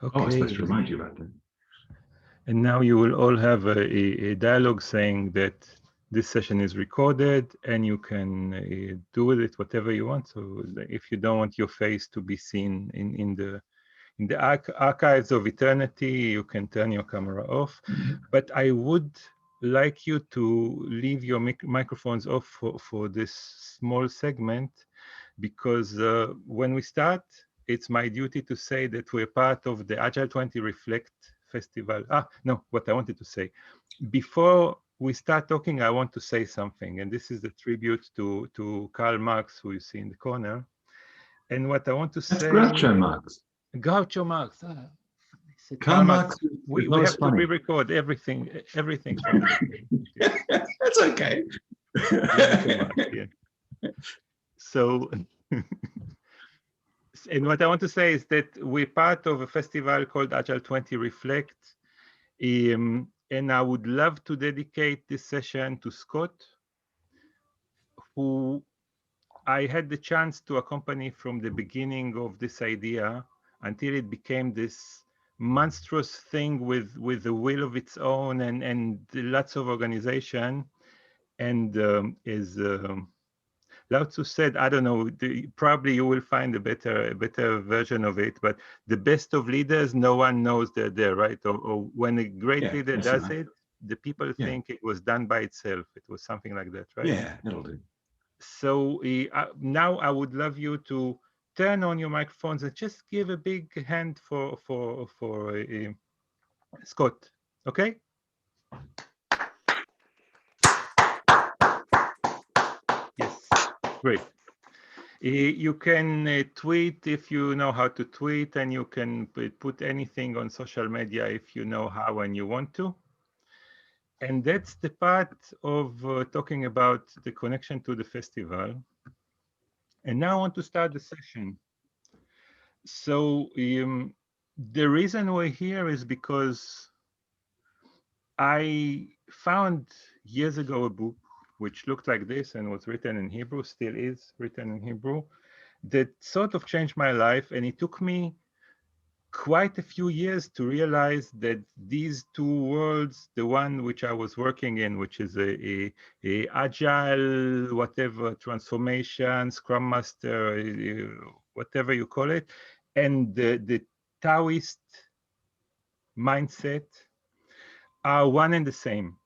Okay. Oh, I was supposed to remind you about that. And now you will all have a dialogue saying that this session is recorded and you can do with it whatever you want. So if you don't want your face to be seen in the archives of eternity, you can turn your camera off. But I would like you to leave your microphones off for this small segment, because when we start, it's my duty to say that we're part of the Agile 20 Reflect Festival. No, what I wanted to say. Before we start talking, I want to say something, and this is a tribute to Karl Marx, who you see in the corner. And what I want to That's say... Groucho Marx. Groucho Marx. Karl Marx is We most have to funny. re-record everything from the beginning. That's okay. Groucho Marx, yeah. So... And what I want to say is that we're part of a festival called Agile 20 Reflect. And I would love to dedicate this session to Scott, who I had the chance to accompany from the beginning of this idea until it became this monstrous thing with a will of its own and lots of organization. And is Lao Tzu said, I don't know, probably you will find a better version of it, but the best of leaders, no one knows they're there, right? Or when a great leader does right. it, the people think it was done by itself. It was something like that, right? Yeah, that'll do. So now I would love you to turn on your microphones and just give a big hand for Scott, okay? Yes, great. You can tweet if you know how to tweet, and you can put anything on social media if you know how and you want to. And that's the part of talking about the connection to the festival. And now I want to start the session. So the reason we're here is because I found years ago a book which looked like this and was written in Hebrew, still is written in Hebrew, that sort of changed my life. And it took me quite a few years to realize that these two worlds, the one which I was working in, which is a agile, whatever, transformation, scrum master, whatever you call it, and the Taoist mindset are one and the same.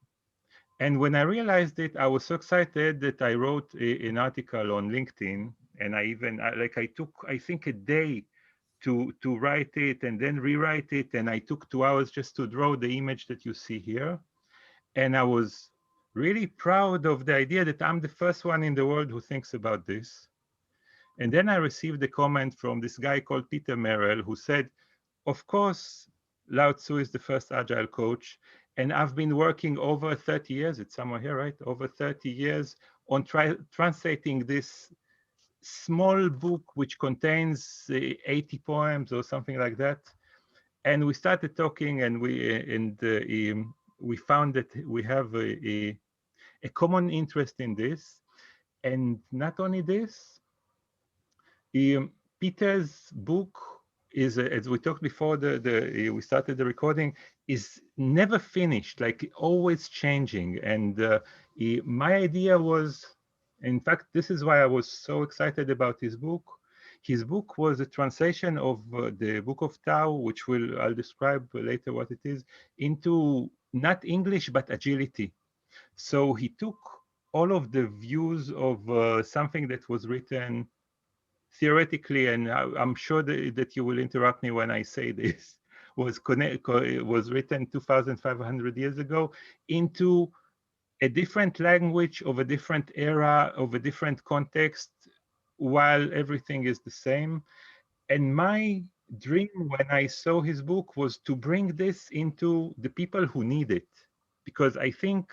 And when I realized it, I was so excited that I wrote an article on LinkedIn, and I took, I think, a day to write it and then rewrite it, and I took 2 hours just to draw the image that you see here. And I was really proud of the idea that I'm the first one in the world who thinks about this. And then I received a comment from this guy called Peter Merel, who said, of course, Lao Tzu is the first agile coach. And I've been working over 30 years, it's somewhere here, right? Over 30 years on translating this small book which contains 80 poems or something like that. And we started talking, and we found that we have a common interest in this. And not only this, Peter's book is, as we talked before we started the recording, is never finished, like always changing. And my idea was, in fact, this is why I was so excited about his book. His book was a translation of the Book of Tao, which I'll describe later what it is, into not English, but agility. So he took all of the views of something that was written theoretically, and I'm sure that you will interrupt me when I say this, was written 2,500 years ago into a different language of a different era, of a different context, while everything is the same. And my dream when I saw his book was to bring this into the people who need it, because I think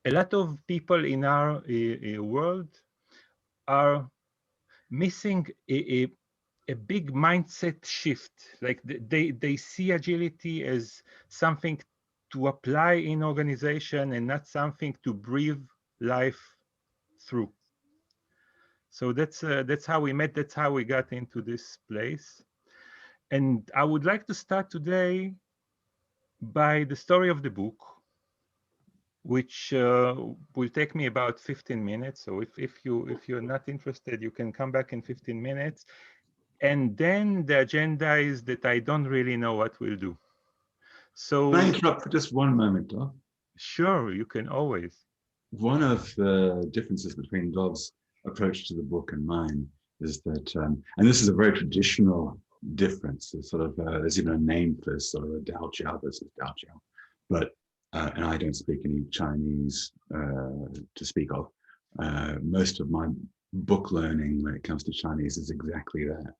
a lot of people in our world are missing a big mindset shift. Like they see agility as something to apply in organization and not something to breathe life through. So that's how we met. That's how we got into this place. And I would like to start today by the story of the book, which will take me about 15 minutes. So if you're not interested, you can come back in 15 minutes. And then the agenda is that I don't really know what we'll do. So Can I interrupt for just one moment, Dov? sure, you can always. One of the differences between Dov's approach to the book and mine is that, and this is a very traditional difference. There's sort of there's even a name for this, sort of a Dao Jiao versus Dao Jiao. But and I don't speak any Chinese to speak of. Most of my book learning when it comes to Chinese is exactly that.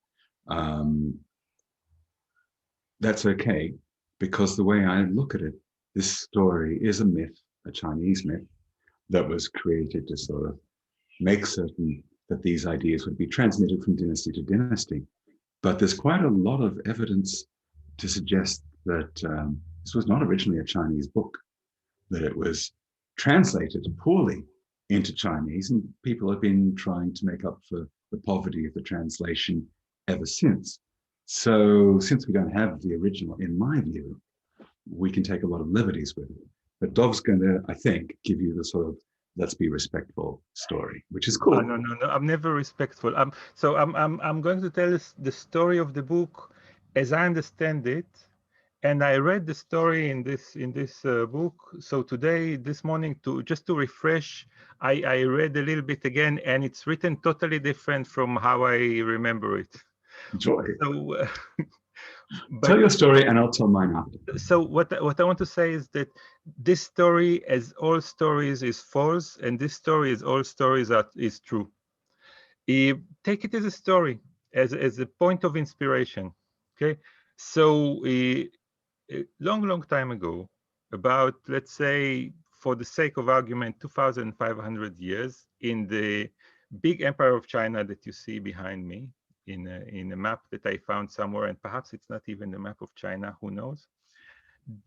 That's okay, because the way I look at it, this story is a myth, a Chinese myth, that was created to sort of make certain that these ideas would be transmitted from dynasty to dynasty. But there's quite a lot of evidence to suggest that this was not originally a Chinese book, that it was translated poorly into Chinese, and people have been trying to make up for the poverty of the translation ever since. So since we don't have the original, in my view, we can take a lot of liberties with it. But Dov's going to, I think, give you the sort of let's be respectful story, which is cool. No, I'm never respectful. So I'm going to tell the story of the book as I understand it, and I read the story in this book. So today, this morning, just to refresh, I read a little bit again, and it's written totally different from how I remember it. Joy. So, tell your story, and I'll tell mine after. So what I want to say is that this story, as all stories, is false, and this story, as all stories, is true. Take it as a story, as a point of inspiration. Okay, so a long time ago, about, let's say, for the sake of argument, 2,500 years, in the big empire of China that you see behind me, in a map that I found somewhere, and perhaps it's not even the map of China, who knows?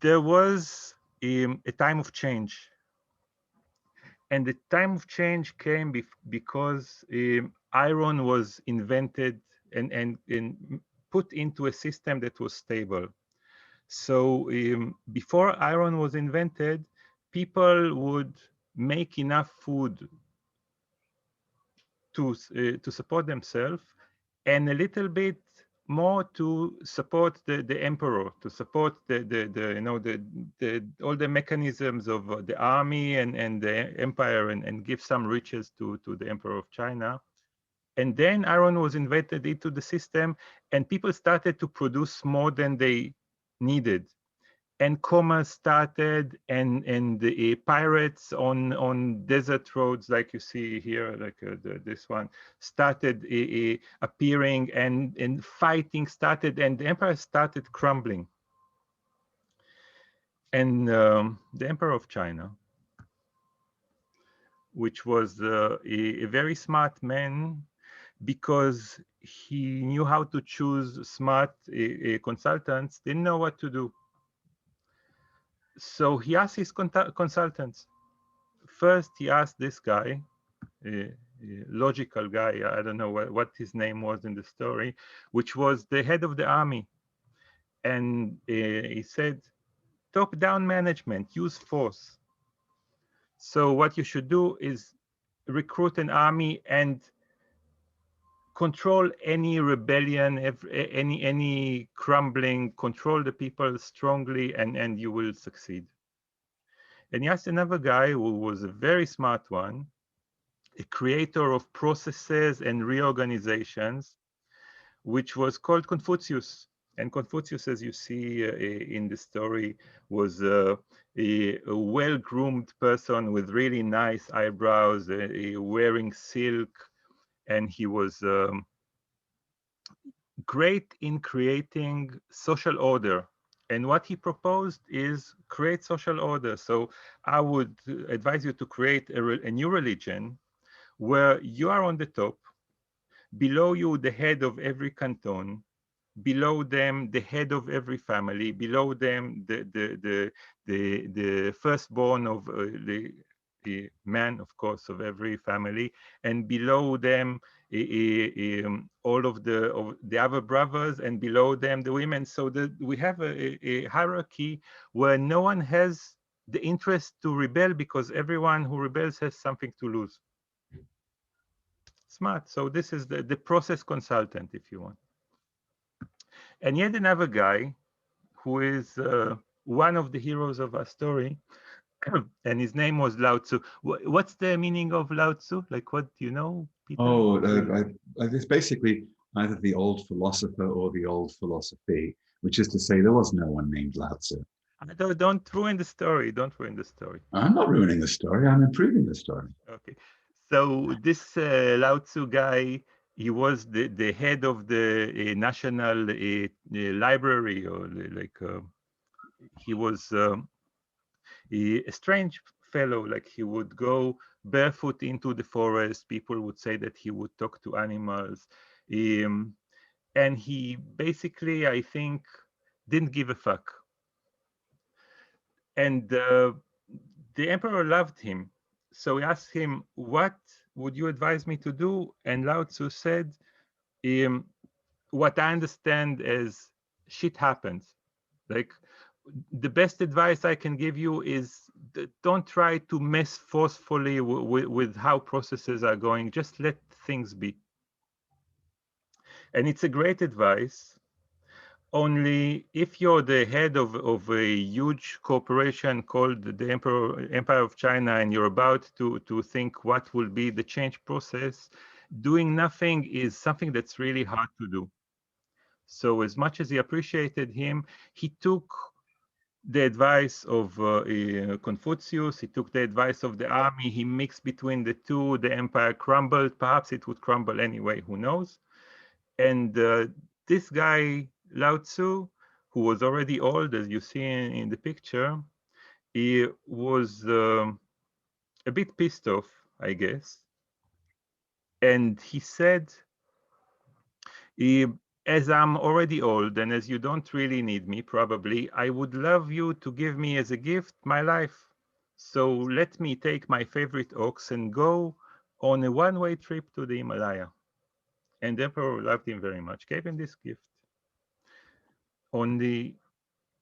There was a time of change. And the time of change came because iron was invented and put into a system that was stable. So before iron was invented, people would make enough food to support themselves, and a little bit more to support the emperor, to support the all the mechanisms of the army and the empire, and give some riches to the emperor of China. And then iron was invented into the system, and people started to produce more than they needed. And commerce started, and the pirates on desert roads, like you see here, like this one, started appearing, and fighting started, and the empire started crumbling. And the emperor of China, which was a very smart man, because he knew how to choose smart consultants, didn't know what to do. So he asked his consultants. First, he asked this guy, a logical guy, I don't know what his name was in the story, which was the head of the army. And he said, top-down management, use force. So what you should do is recruit an army and control any rebellion, any crumbling, control the people strongly, and you will succeed. And he asked another guy who was a very smart one, a creator of processes and reorganizations, which was called Confucius. And Confucius, as you see in the story, was a well-groomed person with really nice eyebrows, wearing silk, and he was great in creating social order. And what he proposed is create social order. So I would advise you to create a new religion where you are on the top, below you the head of every canton, below them the head of every family, below them the firstborn of the man, of course, of every family, and below them all of the other brothers, and below them the women. So that we have a hierarchy where no one has the interest to rebel, because everyone who rebels has something to lose. Smart. So this is the process consultant, if you want. And yet another guy who is one of the heroes of our story, and his name was Lao Tzu. What's the meaning of Lao Tzu? Like, what do you know, Peter? Oh, it's basically either the old philosopher or the old philosophy, which is to say there was no one named Lao Tzu. Don't ruin the story. Don't ruin the story. I'm not ruining the story. I'm improving the story. Okay. So this Lao Tzu guy, he was the head of the national library, or like he was a strange fellow. Like, he would go barefoot into the forest. People would say that he would talk to animals. And he basically, I think, didn't give a fuck. And the emperor loved him. So he asked him, what would you advise me to do? And Lao Tzu said, what I understand as shit happens. Like, the best advice I can give you is don't try to mess forcefully with how processes are going. Just let things be. And it's a great advice. Only if you're the head of a huge corporation called the Empire of China, and you're about to think what will be the change process, doing nothing is something that's really hard to do. So as much as he appreciated him, he took the advice of Confucius, he took the advice of the army, he mixed between the two, the empire crumbled. Perhaps it would crumble anyway, who knows? And this guy, Lao Tzu, who was already old, as you see in the picture, he was a bit pissed off, I guess. And he said, as I'm already old, and as you don't really need me, probably, I would love you to give me as a gift my life. So let me take my favorite ox and go on a one-way trip to the Himalaya. And the emperor loved him very much, gave him this gift. Only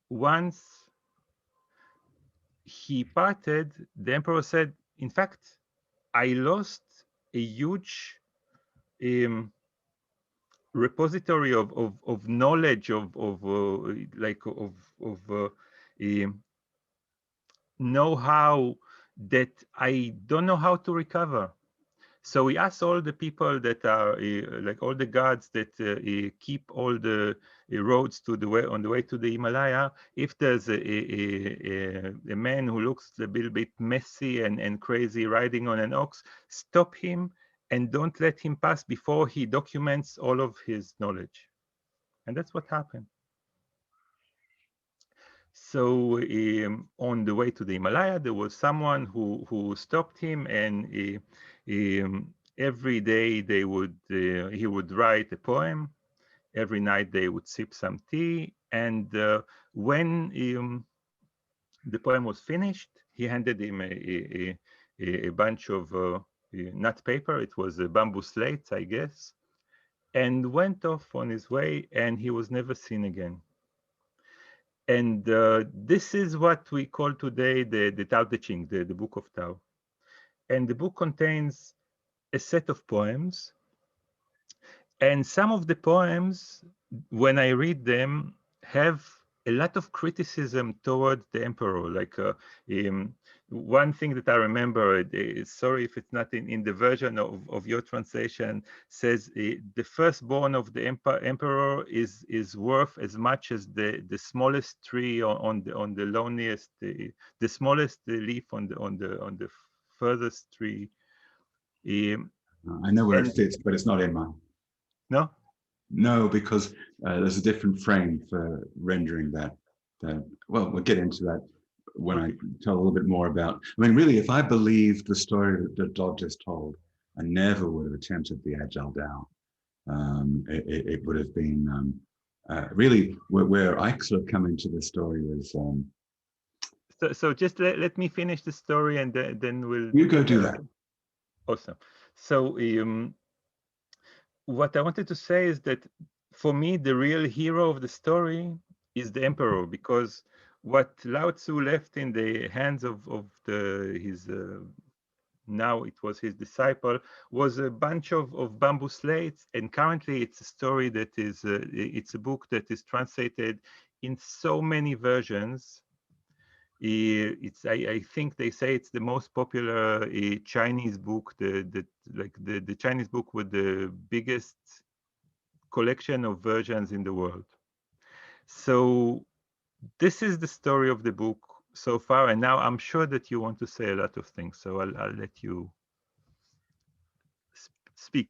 once he parted, the emperor said, in fact, I lost a huge repository of knowledge, of know-how that I don't know how to recover. So we asked all the people that are like all the guards that keep all the roads to the way on the way to the Himalaya. If there's a man who looks a little bit messy and crazy riding on an ox, stop him and don't let him pass before he documents all of his knowledge. And that's what happened. So on the way to the Himalaya, there was someone who stopped him, and every day he would write a poem. Every night they would sip some tea, and when the poem was finished, he handed him a bunch of not paper. It was a bamboo slates, I guess, and went off on his way, and he was never seen again. And this is what we call today the Tao Te Ching, the Book of Tao. And the book contains a set of poems. And some of the poems, when I read them, have a lot of criticism toward the emperor. Like one thing that I remember, sorry if it's not in the version of your translation, says the firstborn of the emperor is worth as much as the smallest tree on the loneliest, the smallest leaf on the furthest tree. I know where it fits, but it's not in mine. No? No, because there's a different frame for rendering that. Well, we'll get into that when I tell a little bit more about. I mean, really, if I believed the story that Dov just told, I never would have attempted the Agile Tao. It would have been really where I sort of come into the story was. So just let me finish the story, and then we'll. You go do that. Awesome. So what I wanted to say is that for me, the real hero of the story is the emperor, because what Lao Tzu left in the hands of his now it was his disciple, was a bunch of bamboo slates. And currently it's a story that is, it's a book that is translated in so many versions. I think they say it's the most popular Chinese book, the Chinese book with the biggest collection of versions in the world. So this is the story of the book so far, and now I'm sure that you want to say a lot of things, so I'll let you speak.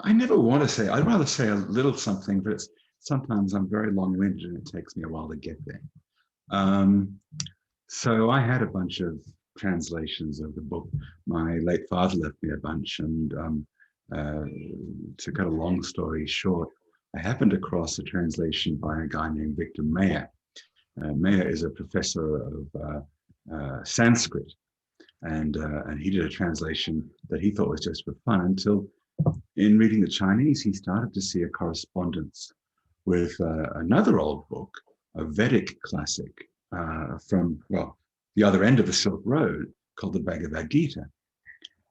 I never want to say, I'd rather say a little something, but sometimes I'm very long-winded and it takes me a while to get there. So I had a bunch of translations of the book. My late father left me a bunch, and to cut a long story short, I happened across a translation by a guy named Victor Mayer. Mayer is a professor of Sanskrit, and he did a translation that he thought was just for fun, until in reading the Chinese, he started to see a correspondence with another old book, a Vedic classic from, well, the other end of the Silk Road, called the Bhagavad Gita.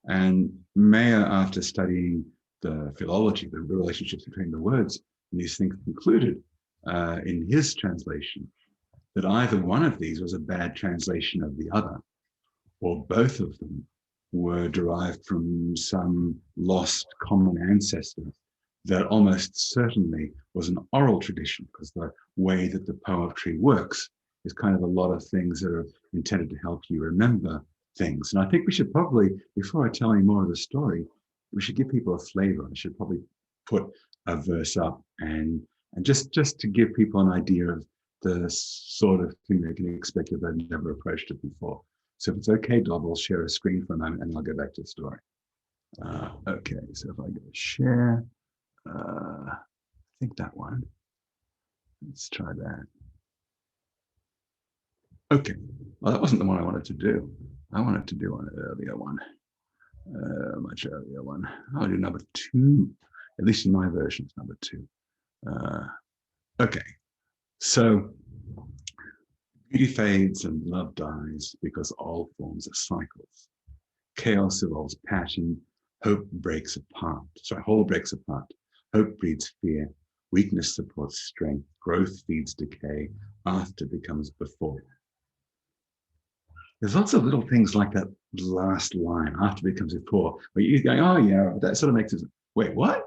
And Mayer, after studying the philology, the relationships between the words and these things, concluded in his translation that either one of these was a bad translation of the other, or both of them were derived from some lost common ancestor that almost certainly was an oral tradition, because the way that the poetry works is kind of a lot of things that are intended to help you remember things. And I think we should probably, before I tell you more of the story, we should give people a flavor. I should probably put a verse up and just to give people an idea of the sort of thing they can expect if they've never approached it before. So if it's okay, Dov, I'll share a screen for a moment and I'll go back to the story. Okay, so if I go share, I think that one. Let's try that. Okay, well, that wasn't the one I wanted to do. I wanted to do an earlier one, much earlier one. I'll do number 2, at least in my version, it's number 2. Okay, so beauty fades and love dies because all forms are cycles. Chaos evolves passion, hope breaks apart. Sorry, whole breaks apart. Hope breeds fear, weakness supports strength, growth feeds decay, after becomes before. There's lots of little things like that last line, after becomes before, where you're going, oh yeah, that sort of makes it, wait, what?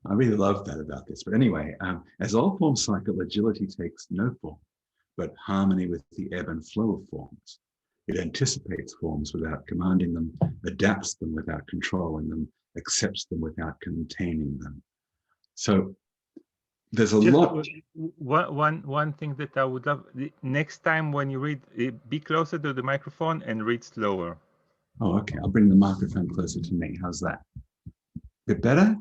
I really love that about this. But anyway, as all forms cycle, agility takes no form, but harmony with the ebb and flow of forms. It anticipates forms without commanding them, adapts them without controlling them, accepts them without containing them. So there's a lot. One thing that I would love, next time when you read, be closer to the microphone and read slower. Oh, okay. I'll bring the microphone closer to me. How's that? Bit better?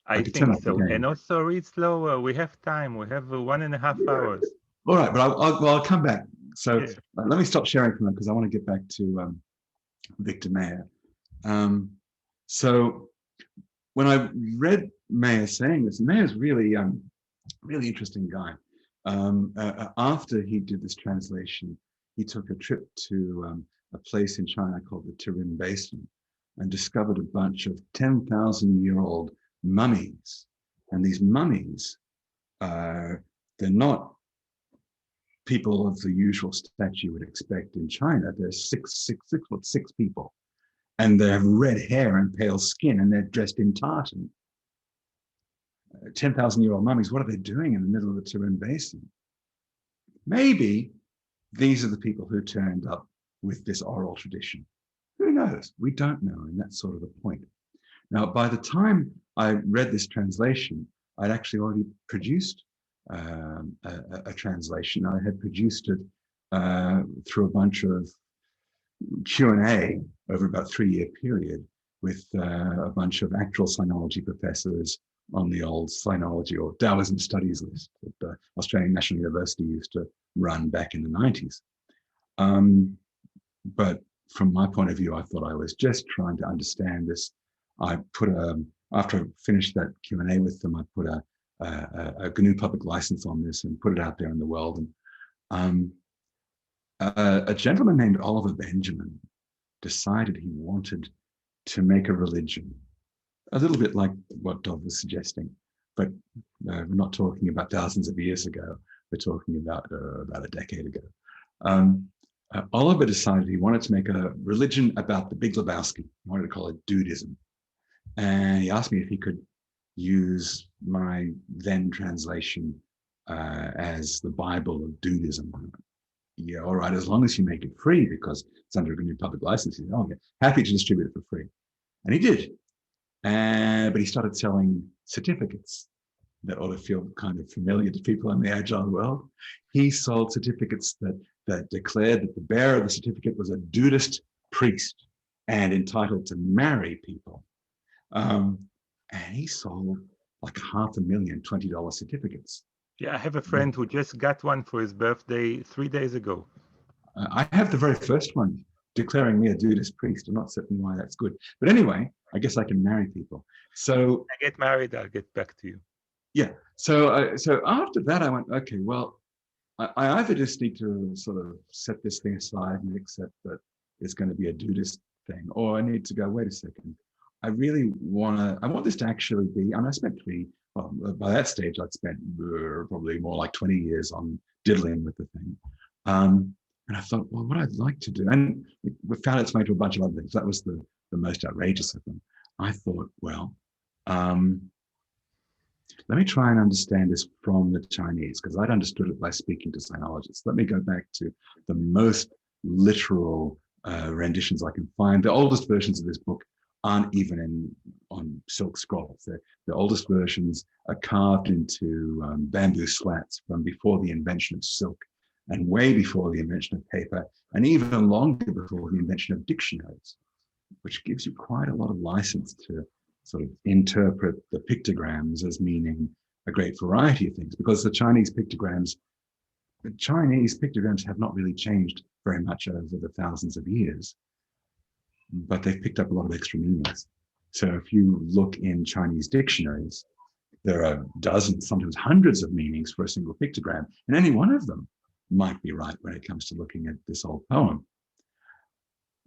I think so. And also read slower. We have time. We have 1.5 hours. All right, but I'll come back. So yeah. Let me stop sharing for a minute because I want to get back to Victor Mayer. So when I read Mayer saying this, Mayer's really, really interesting guy. After he did this translation, he took a trip to a place in China called the Tarim Basin and discovered a bunch of 10,000-year-old mummies. And these mummies, they're not people of the usual stature you would expect in China. They're 6'6" people, and they have red hair and pale skin, and they're dressed in tartan. 10,000-year-old mummies, what are they doing in the middle of the Tarim Basin? Maybe these are the people who turned up with this oral tradition. Who knows? We don't know, and that's sort of the point. Now, by the time I read this translation, I'd actually already produced a translation. I had produced it through a bunch of Q&A over about a 3-year period with a bunch of actual sinology professors on the old sinology or Taoism studies list that the Australian National University used to run back in the 90s. But from my point of view, I thought I was just trying to understand this. I put a after I finished that Q&A with them, I put a GNU public license on this and put it out there in the world. And a gentleman named Oliver Benjamin decided he wanted to make a religion, a little bit like what Dov was suggesting, but we're not talking about thousands of years ago. We're talking about a decade ago. Oliver decided he wanted to make a religion about the Big Lebowski. He wanted to call it Dudism. And he asked me if he could use my then translation as the Bible of Dudism. Yeah, all right, as long as you make it free, because it's under a new public license. He said, okay, happy to distribute it for free. And he did. But he started selling certificates that ought to feel kind of familiar to people in the Agile world. He sold certificates that declared that the bearer of the certificate was a Dudist priest and entitled to marry people. And he sold like $500,000 $20 certificates. Yeah, I have a friend who just got one for his birthday 3 days ago. I have the very first one declaring me a Dudist priest. I'm not certain why that's good. But anyway, I guess I can marry people. So I get married, I'll get back to you. Yeah. So after that, I went, okay, well, I either just need to sort of set this thing aside and accept that it's going to be a Dudist thing, or I need to go, wait a second. I want this to actually be, and I spent by that stage, I'd spent probably more like 20 years on diddling with the thing. And I thought, well, what I'd like to do, and we found its way to a bunch of other things. That was the most outrageous of them. I thought, well, let me try and understand this from the Chinese, because I'd understood it by speaking to sinologists. Let me go back to the most literal renditions I can find. The oldest versions of this book aren't even on silk scrolls. The oldest versions are carved into bamboo slats from before the invention of silk, and way before the invention of paper, and even longer before the invention of dictionaries, which gives you quite a lot of license to sort of interpret the pictograms as meaning a great variety of things, because the Chinese pictograms have not really changed very much over the thousands of years, but they've picked up a lot of extra meanings. So if you look in Chinese dictionaries, there are dozens, sometimes hundreds of meanings for a single pictogram, and any one of them might be right when it comes to looking at this old poem.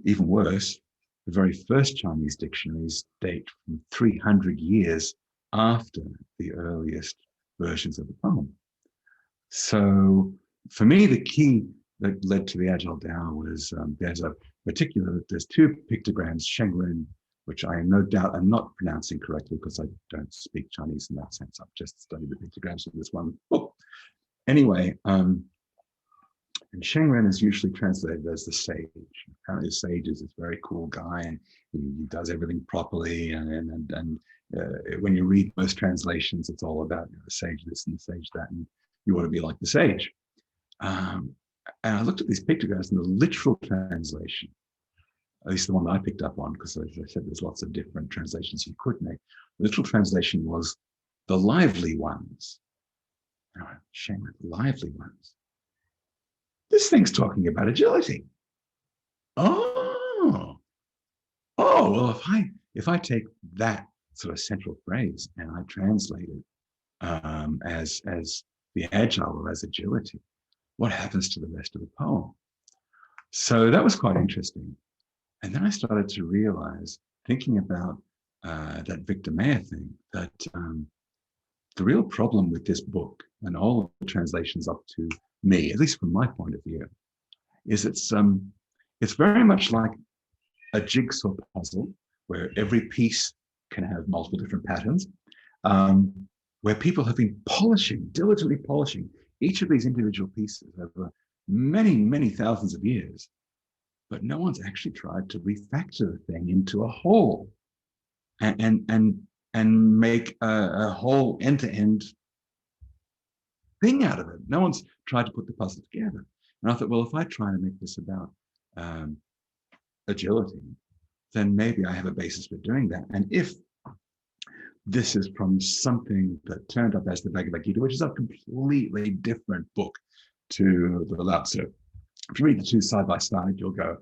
Even worse, the very first Chinese dictionaries date from 300 years after the earliest versions of the poem. So for me, the key that led to the Agile Tao was there's two pictograms, Shengren, which I no doubt I'm not pronouncing correctly because I don't speak Chinese in that sense. I've just studied the pictograms of this one book. Anyway, and Shengren is usually translated as the sage. Apparently, the sage is this very cool guy, and he does everything properly. And when you read most translations, it's all about the sage this and the sage that, and you want to be like the sage. And I looked at these pictograms, and the literal translation, at least the one that I picked up on, because as I said, there's lots of different translations you could make. The literal translation was the lively ones. Shengren, lively ones. This thing's talking about agility. Oh, well, if I take that sort of central phrase and I translate it as the agile or as agility, what happens to the rest of the poem? So that was quite interesting. And then I started to realize, thinking about that Victor Mayer thing, that the real problem with this book and all of the translations up to me, at least from my point of view, is it's very much like a jigsaw puzzle where every piece can have multiple different patterns, where people have been diligently polishing each of these individual pieces over many, many thousands of years, but no one's actually tried to refactor the thing into a whole and make a whole end-to-end thing out of it. No one's tried to put the puzzle together. And I thought, well, if I try to make this about agility, then maybe I have a basis for doing that. And if this is from something that turned up as the Bhagavad Gita, which is a completely different book to the Lao Tzu. If you read the two side by side, you'll go,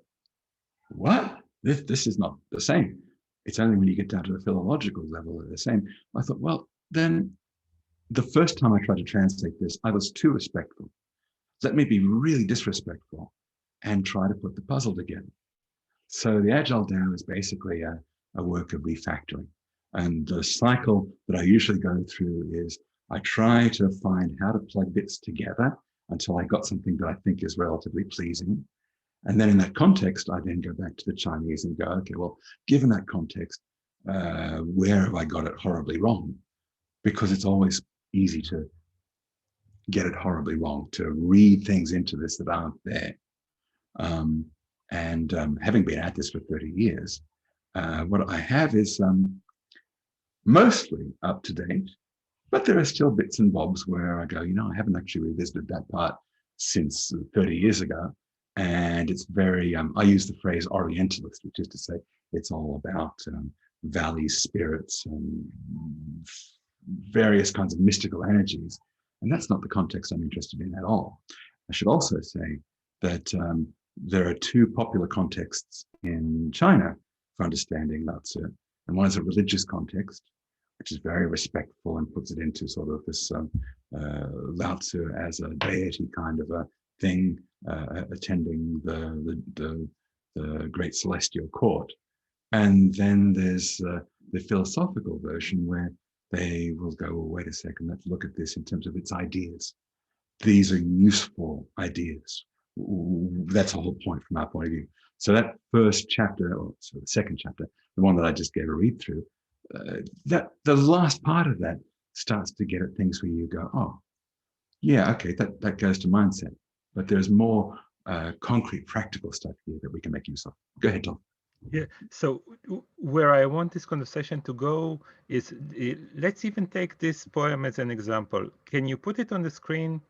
what? This is not the same. It's only when you get down to a philological level they're the same. I thought, well, then the first time I tried to translate this, I was too respectful. Let me be really disrespectful and try to put the puzzle together. So the Agile Tao is basically a work of refactoring. And the cycle that I usually go through is I try to find how to plug bits together until I got something that I think is relatively pleasing. And then in that context, I then go back to the Chinese and go, okay, well, given that context, where have I got it horribly wrong? Because it's always easy to get it horribly wrong, to read things into this that aren't there. Having been at this for 30 years, what I have is mostly up to date, but there are still bits and bobs where I go, I haven't actually revisited that part since 30 years ago. And it's very, I use the phrase Orientalist, which is to say it's all about valleys, spirits, and various kinds of mystical energies. And that's not the context I'm interested in at all. I should also say that there are two popular contexts in China for understanding Lao Tzu. And one is a religious context, which is very respectful and puts it into sort of this Lao Tzu as a deity kind of a thing, attending the great celestial court. And then there's the philosophical version where they will go, well, wait a second, let's look at this in terms of its ideas. These are useful ideas. That's the whole point from our point of view. So that first chapter, or so the second chapter, the one that I just gave a read through, that the last part of that starts to get at things where you go, oh, yeah, okay, that goes to mindset. But there's more concrete, practical stuff here that we can make use of. Go ahead, Tom. Yeah, so where I want this conversation to go is, let's even take this poem as an example. Can you put it on the screen?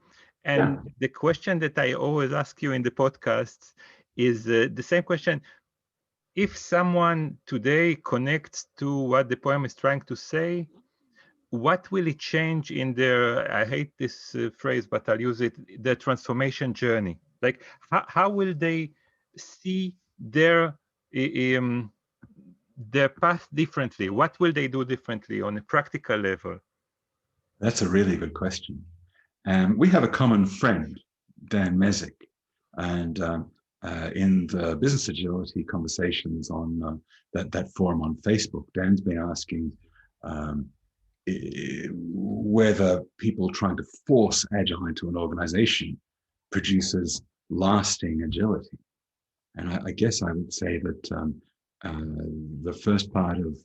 And Yeah. the question that I always ask you in the podcasts is the same question. If someone today connects to what the poem is trying to say, what will it change in their, I hate this phrase, but I'll use it, the transformation journey? Like, how will they see their path differently? What will they do differently on a practical level? That's a really good question. We have a common friend, Dan Mezek, and in the business agility conversations on that forum on Facebook, Dan's been asking whether people trying to force agile into an organization produces lasting agility. And I guess I would say that the first part of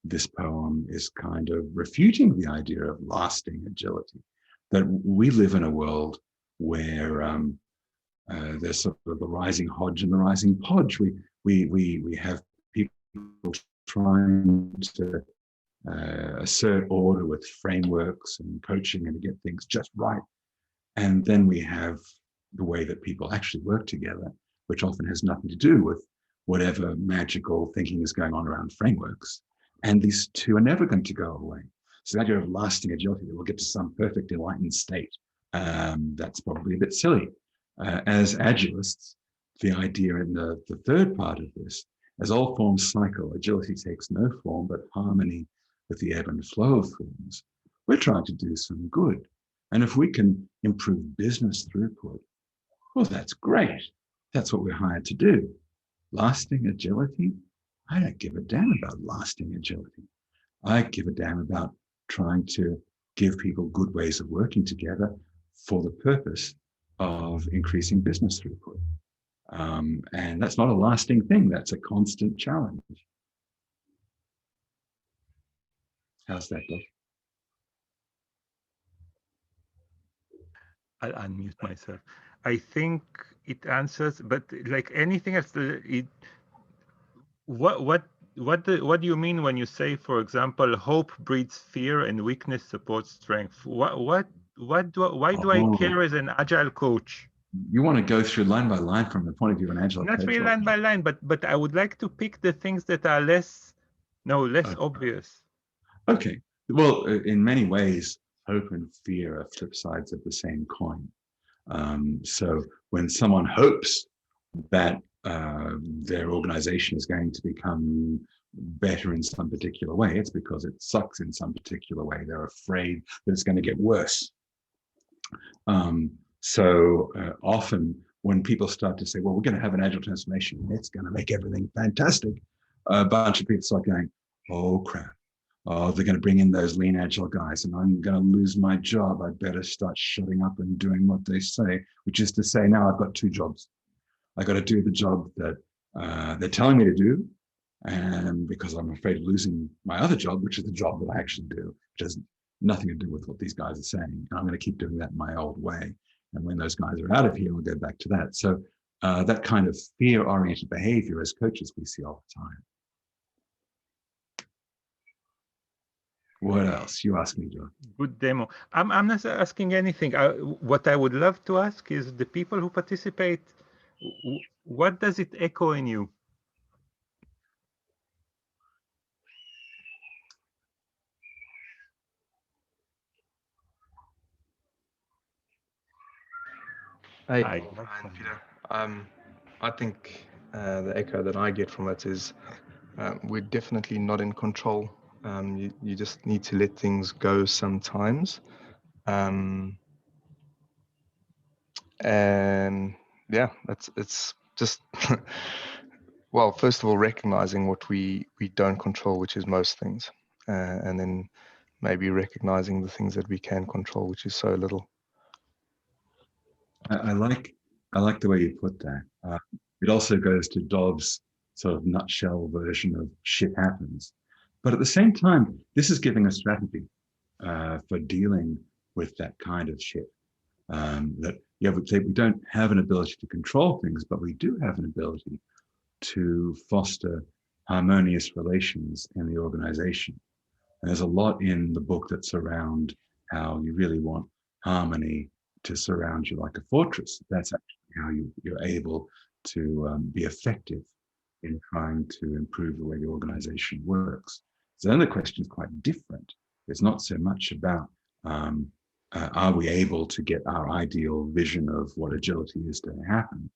this poem is kind of refuting the idea of lasting agility, that we live in a world where there's sort of the rising hodge and the rising podge. We have people trying to assert order with frameworks and coaching and to get things just right. And then we have the way that people actually work together, which often has nothing to do with whatever magical thinking is going on around frameworks. And these two are never going to go away. So the idea of lasting agility, that we'll get to some perfect enlightened state, that's probably a bit silly. As agilists, the idea in the third part of this, as all forms cycle, agility takes no form but harmony with the ebb and flow of forms. We're trying to do some good. And if we can improve business throughput, well, that's great. That's what we're hired to do. Lasting agility? I don't give a damn about lasting agility. I give a damn about trying to give people good ways of working together for the purpose of increasing business throughput. And that's not a lasting thing. That's a constant challenge. How's that, Dov? I'll unmute myself. I think it answers, but like anything else, what do you mean when you say, for example, hope breeds fear and weakness supports strength? Why do I care as an agile coach? You want to go through line by line from the point of view of an agile coach? Not really line by line, but I would like to pick the things that are less obvious. Okay. Well, in many ways, hope and fear are flip sides of the same coin. So when someone hopes that their organization is going to become better in some particular way. It's because it sucks in some particular way. They're afraid that it's going to get worse. Often when people start to say, well, we're going to have an agile transformation, it's going to make everything fantastic, a bunch of people start going, oh crap. Oh, they're going to bring in those lean agile guys and I'm going to lose my job. I better start shutting up and doing what they say, which is to say, now I've got two jobs. I got to do the job that they're telling me to do. And because I'm afraid of losing my other job, which is the job that I actually do, which has nothing to do with what these guys are saying. And I'm going to keep doing that my old way. And when those guys are out of here, we'll go back to that. So that kind of fear-oriented behavior as coaches, we see all the time. What else? You ask me, John. Good demo. I'm not asking anything. What I would love to ask is the people who participate, what does it echo in you? Hey, Hi. Peter. I think the echo that I get from it is we're definitely not in control. You just need to let things go sometimes. And yeah, it's just, well, first of all, recognizing what we don't control, which is most things. And then maybe recognizing the things that we can control, which is so little. I like the way you put that. It also goes to Dov's sort of nutshell version of shit happens. But at the same time, this is giving a strategy for dealing with that kind of shit. That we don't have an ability to control things, but we do have an ability to foster harmonious relations in the organization. And there's a lot in the book that's around how you really want harmony to surround you like a fortress. That's actually how you're able to be effective in trying to improve the way the organization works. So then the question is quite different. It's not so much about are we able to get our ideal vision of what agility is to happen?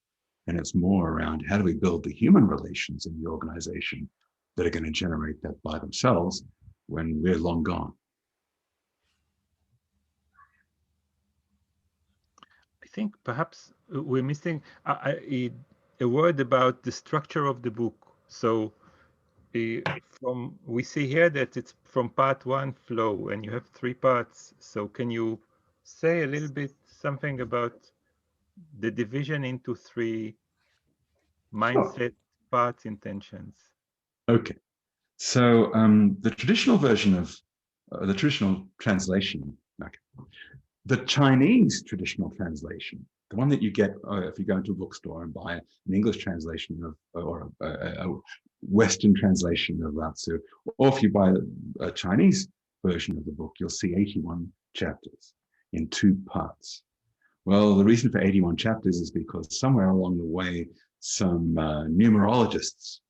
And it's more around how do we build the human relations in the organization that are going to generate that by themselves when we're long gone. I think perhaps we're missing a word about the structure of the book. So we see here that it's from part one, flow, and you have three parts. So can you say a little bit something about the division into three mindset, parts, intentions? Okay. So the traditional version of the traditional translation, okay. The Chinese traditional translation, the one that you get if you go into a bookstore and buy an English translation of, or a Western translation of Lao Tzu, or if you buy a Chinese version of the book, you'll see 81 chapters in two parts. Well, the reason for 81 chapters is because somewhere along the way, some numerologists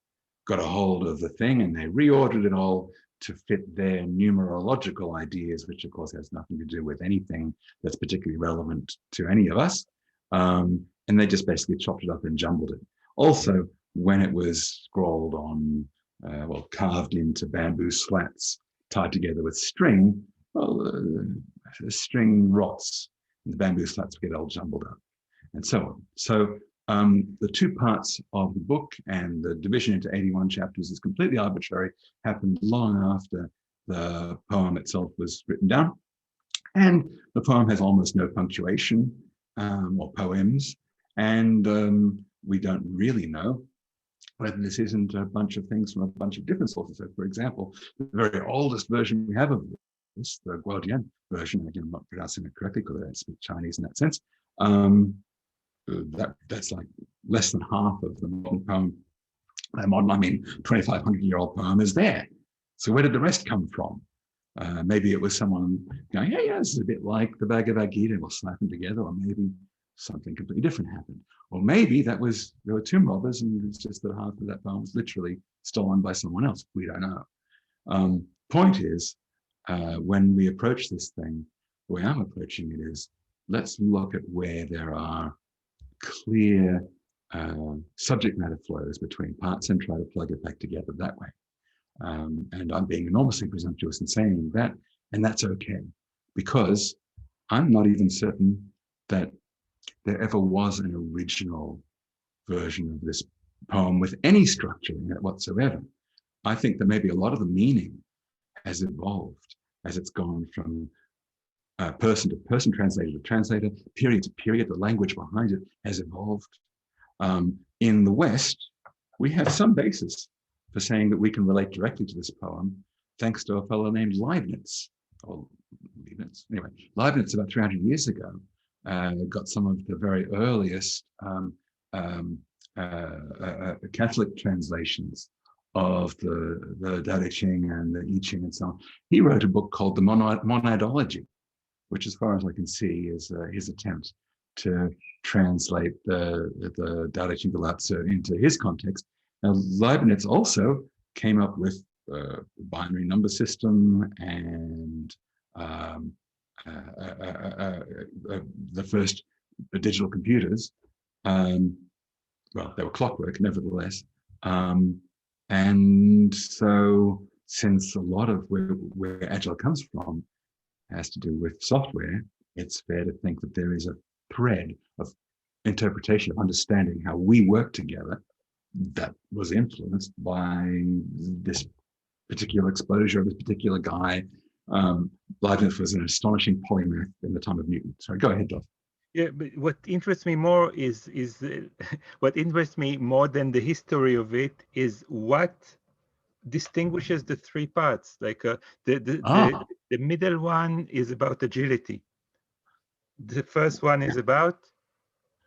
got a hold of the thing and they reordered it all to fit their numerological ideas, which of course has nothing to do with anything that's particularly relevant to any of us. And they just basically chopped it up and jumbled it. Also, when it was scrolled on, carved into bamboo slats, tied together with string, well, the string rots and the bamboo slats get all jumbled up and so on. So the two parts of the book and the division into 81 chapters is completely arbitrary, happened long after the poem itself was written down. And the poem has almost no punctuation or poems. And we don't really know whether this isn't a bunch of things from a bunch of different sources. So, for example, the very oldest version we have of this, the Guodian version, again, I'm not pronouncing it correctly because I don't speak Chinese in that sense, that's like less than half of the modern poem. Modern, I mean, 2,500-year-old poem is there. So where did the rest come from? Maybe it was someone going, yeah, this is a bit like the Bhagavad Gita, we'll slap them together, or maybe something completely different happened. Or maybe there were tomb robbers and it's just that half of that poem was literally stolen by someone else. We don't know. Point is, when we approach this thing, the way I'm approaching it is, let's look at where there are clear subject matter flows between parts and try to plug it back together that way. And I'm being enormously presumptuous in saying that, and that's okay, because I'm not even certain that there ever was an original version of this poem with any structure in it whatsoever. I think that maybe a lot of the meaning has evolved as it's gone from person to person, translator to translator, period to period. The language behind it has evolved. In the West, we have some basis for saying that we can relate directly to this poem, thanks to a fellow named Leibniz. Anyway, Leibniz about 300 years ago got some of the very earliest Catholic translations of the Tao Te Ching and the I Ching and so on. He wrote a book called the Monadology, which, as far as I can see, is his attempt to translate the Tao Te Ching Lao Tzu into his context. Now, Leibniz also came up with a binary number system and the first digital computers. Well, they were clockwork, nevertheless. And so, since a lot of where Agile comes from has to do with software, it's fair to think that there is a thread of interpretation, of understanding how we work together that was influenced by this particular exposure of this particular guy. Leibniz was an astonishing polymath in the time of Newton. Sorry, go ahead, Dov. Yeah, but what interests me more is what interests me more than the history of it is what distinguishes the three parts. Like the middle one is about agility. The first one is about.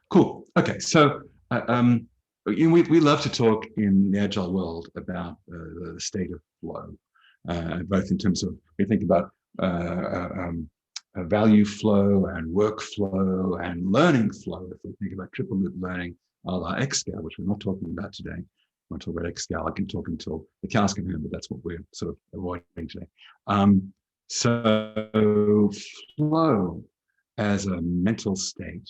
Cool. Okay, so we love to talk in the Agile world about the state of flow, both in terms of, we think about value flow and workflow and learning flow. If we think about triple loop learning, a la XScale, which we're not talking about today. I want to talk about XScale. I can talk until the cows come home, but that's what we're sort of avoiding today. So flow as a mental state,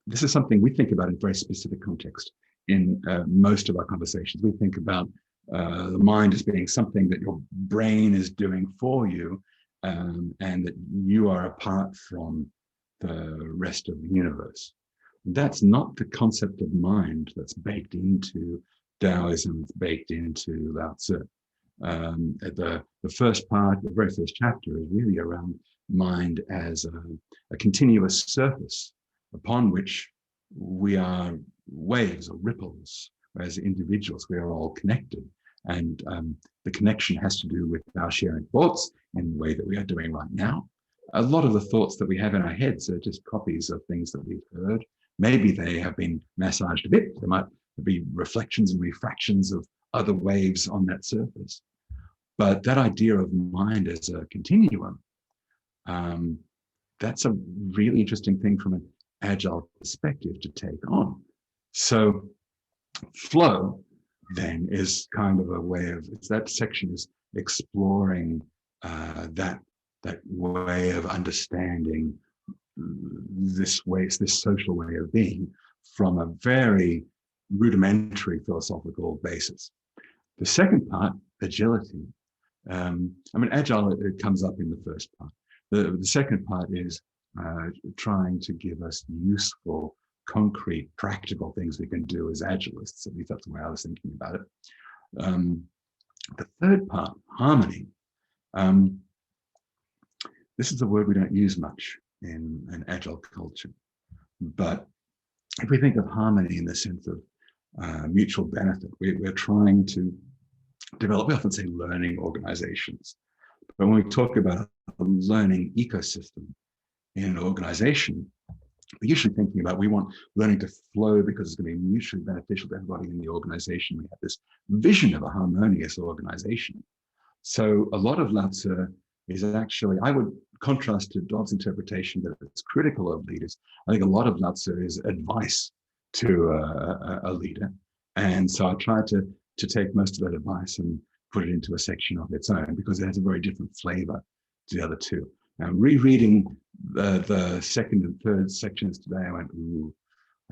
this is something we think about in very specific context in most of our conversations. We think about the mind as being something that your brain is doing for you, and that you are apart from the rest of the universe. That's not the concept of mind that's baked into Taoism, it's baked into Lao Tzu. The first part, the very first chapter, is really around mind as a continuous surface upon which we are waves or ripples. As individuals, we are all connected. And the connection has to do with our sharing thoughts in the way that we are doing right now. A lot of the thoughts that we have in our heads are just copies of things that we've heard. Maybe they have been massaged a bit. There might be reflections and refractions of other waves on that surface. But that idea of mind as a continuum, that's a really interesting thing from an Agile perspective to take on. So flow then is kind of a way of, that section is exploring that way of understanding this social way of being from a very rudimentary philosophical basis. The second part, agility. Agile, it comes up in the first part. The second part is trying to give us useful, concrete, practical things we can do as Agilists. At least that's the way I was thinking about it. The third part, harmony. This is a word we don't use much in an Agile culture. But if we think of harmony in the sense of mutual benefit, we're trying to develop, we often say learning organizations. But when we talk about a learning ecosystem in an organization, we're usually thinking about, we want learning to flow because it's going to be mutually beneficial to everybody in the organization. We have this vision of a harmonious organization. So a lot of Lao Tzu is actually, I would contrast to Dov's interpretation that it's critical of leaders. I think a lot of Lao Tzu is advice to a leader. And so I tried to take most of that advice and put it into a section of its own, because it has a very different flavor to the other two. Now, rereading the second and third sections today, I went, ooh,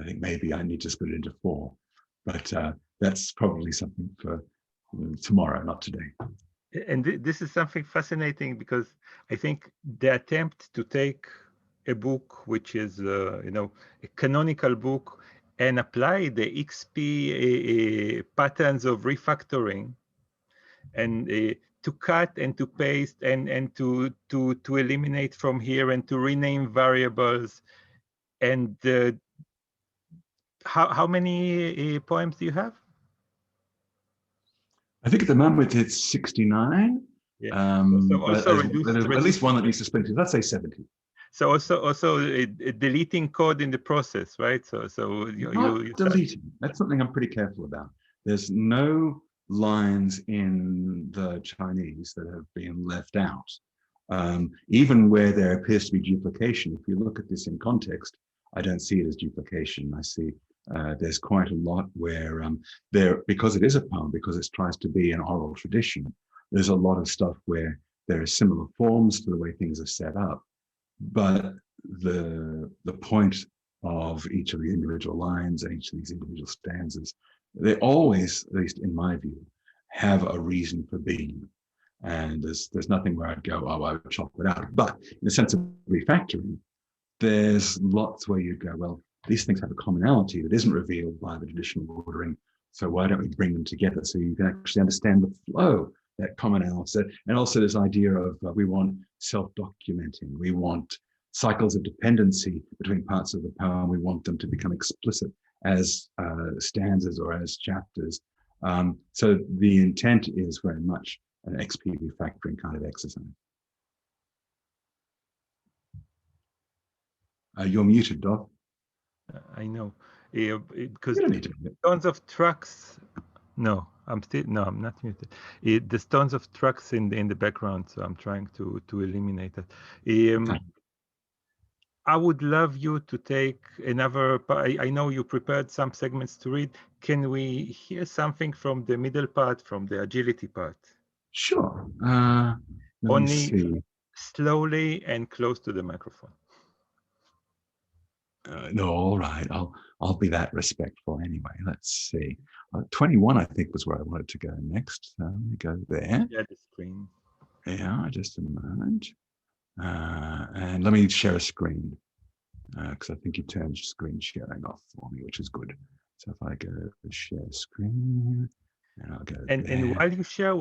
I think maybe I need to split it into 4. But that's probably something for tomorrow, not today. And this is something fascinating, because I think the attempt to take a book which is, a canonical book, and apply the XP patterns of refactoring, and to cut and to paste and to eliminate from here and to rename variables. And how many poems do you have? I think at the moment it's 69. Yeah. But also at least one that needs to split it. Let's say 70. So also deleting code in the process, right? So you deleting. That's something I'm pretty careful about. There's no lines in the Chinese that have been left out. Even where there appears to be duplication, if you look at this in context, I don't see it as duplication. I see there's quite a lot where because it is a poem, because it tries to be an oral tradition, there's a lot of stuff where there are similar forms to the way things are set up. But the point of each of the individual lines and each of these individual stanzas, they always, at least in my view, have a reason for being. And there's nothing where I'd go, oh, I would chop it out. But in the sense of refactoring, there's lots where you go, well, these things have a commonality that isn't revealed by the traditional ordering. So why don't we bring them together so you can actually understand the flow, that commonality? And also this idea of we want self-documenting. We want cycles of dependency between parts of the poem. We want them to become explicit as stanzas or as chapters. So the intent is very much an XP refactoring kind of exercise. You're muted, Dov. I know, because You don't need to. tons of trucks. No, I'm not muted. The tons of trucks in the background, so I'm trying to eliminate that. I would love you to take another. I know you prepared some segments to read. Can we hear something from the middle part, from the agility part? Sure. Let me Only see. slowly and close to the microphone. No, all right. I'll be that respectful anyway. Let's see. 21, I think, was where I wanted to go next. So let me go there. Yeah, the screen. Yeah, just a moment. And let me share a screen because I think you turned screen sharing off for me, which is good. So if I go to share screen, and I'll go there. And while you share,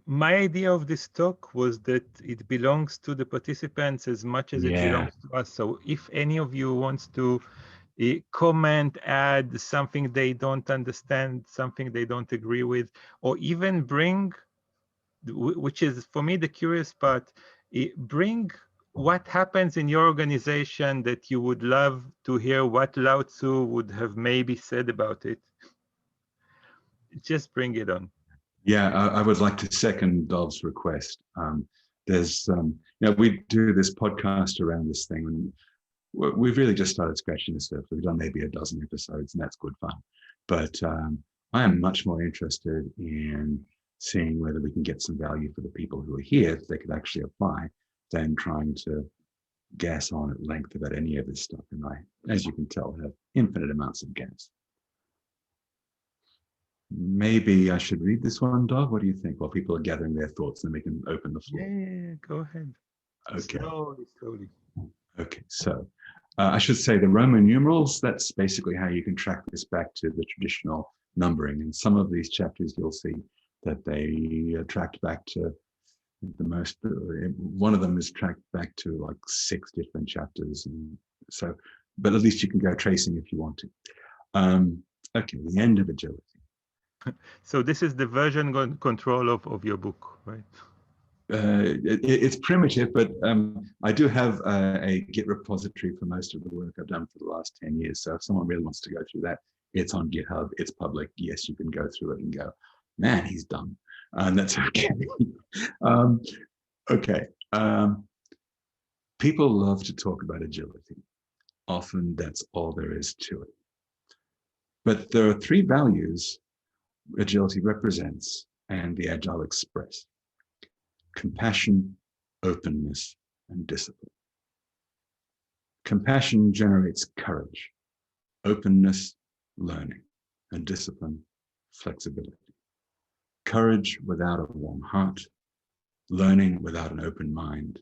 my idea of this talk was that it belongs to the participants as much as it belongs to us. So if any of you wants to comment, add something they don't understand, something they don't agree with, or even bring, which is for me the curious part, bring what happens in your organization that you would love to hear what Lao Tzu would have maybe said about it. Just bring it on. Yeah, I would like to second Dov's request. We do this podcast around this thing, and we've really just started scratching the surface. We've done maybe a dozen episodes, and that's good fun. But I am much more interested in seeing whether we can get some value for the people who are here that they could actually apply than trying to gas on at length about any of this stuff. And I, as you can tell, have infinite amounts of gas. Maybe I should read this one, Dov. What do you think? While people are gathering their thoughts, then we can open the floor. Yeah, go ahead. Okay. Slowly. Okay, so I should say the Roman numerals, that's basically how you can track this back to the traditional numbering. In some of these chapters, you'll see that they tracked back to one of them is tracked back to like 6 different chapters. And so, but at least you can go tracing if you want to. Okay, the end of agility. So this is the version control of your book, right? It's primitive, but I do have a Git repository for most of the work I've done for the last 10 years. So if someone really wants to go through that, it's on GitHub, it's public. Yes, you can go through it and go, man, he's dumb. And that's okay. People love to talk about agility. Often that's all there is to it. But there are 3 values agility represents and the Agile express: compassion, openness, and discipline. Compassion generates courage, openness, learning, and discipline, flexibility. courage without a warm heart, learning without an open mind,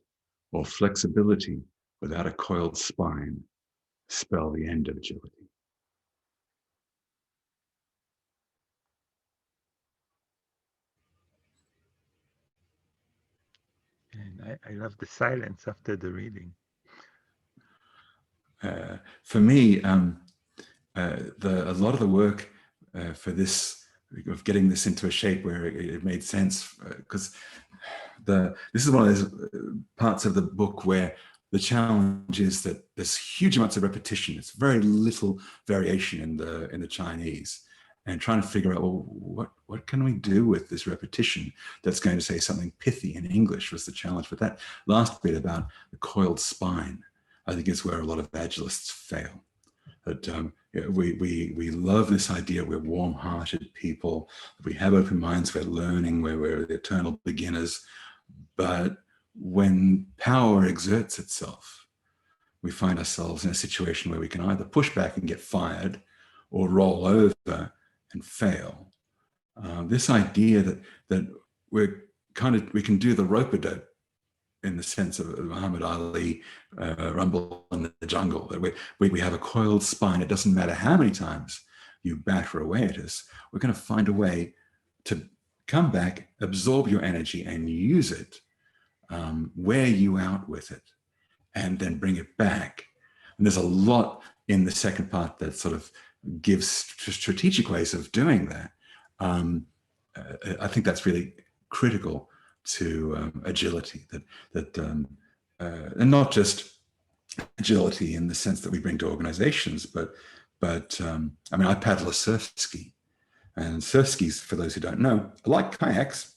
or flexibility without a coiled spine spell the end of agility. And I love the silence after the reading. For me, a lot of the work for this, of getting this into a shape where it made sense, because this is one of those parts of the book where the challenge is that there's huge amounts of repetition. It's very little variation in the Chinese, and trying to figure out, well, what can we do with this repetition that's going to say something pithy in English was the challenge. But that last bit about the coiled spine, I think, is where a lot of agilists fail. That we love this idea we're warm-hearted people, we have open minds, we're learning, we're the eternal beginners. But when power exerts itself, we find ourselves in a situation where we can either push back and get fired or roll over and fail. This idea that we can do the rope-a-dope in the sense of Muhammad Ali, Rumble in the Jungle, that we have a coiled spine. It doesn't matter how many times you batter away at us, we're going to find a way to come back, absorb your energy and use it, wear you out with it, and then bring it back. And there's a lot in the second part that sort of gives strategic ways of doing that. I think that's really critical to agility, and not just agility in the sense that we bring to organizations, but I mean, I paddle a surf ski, and surf skis, for those who don't know, are like kayaks,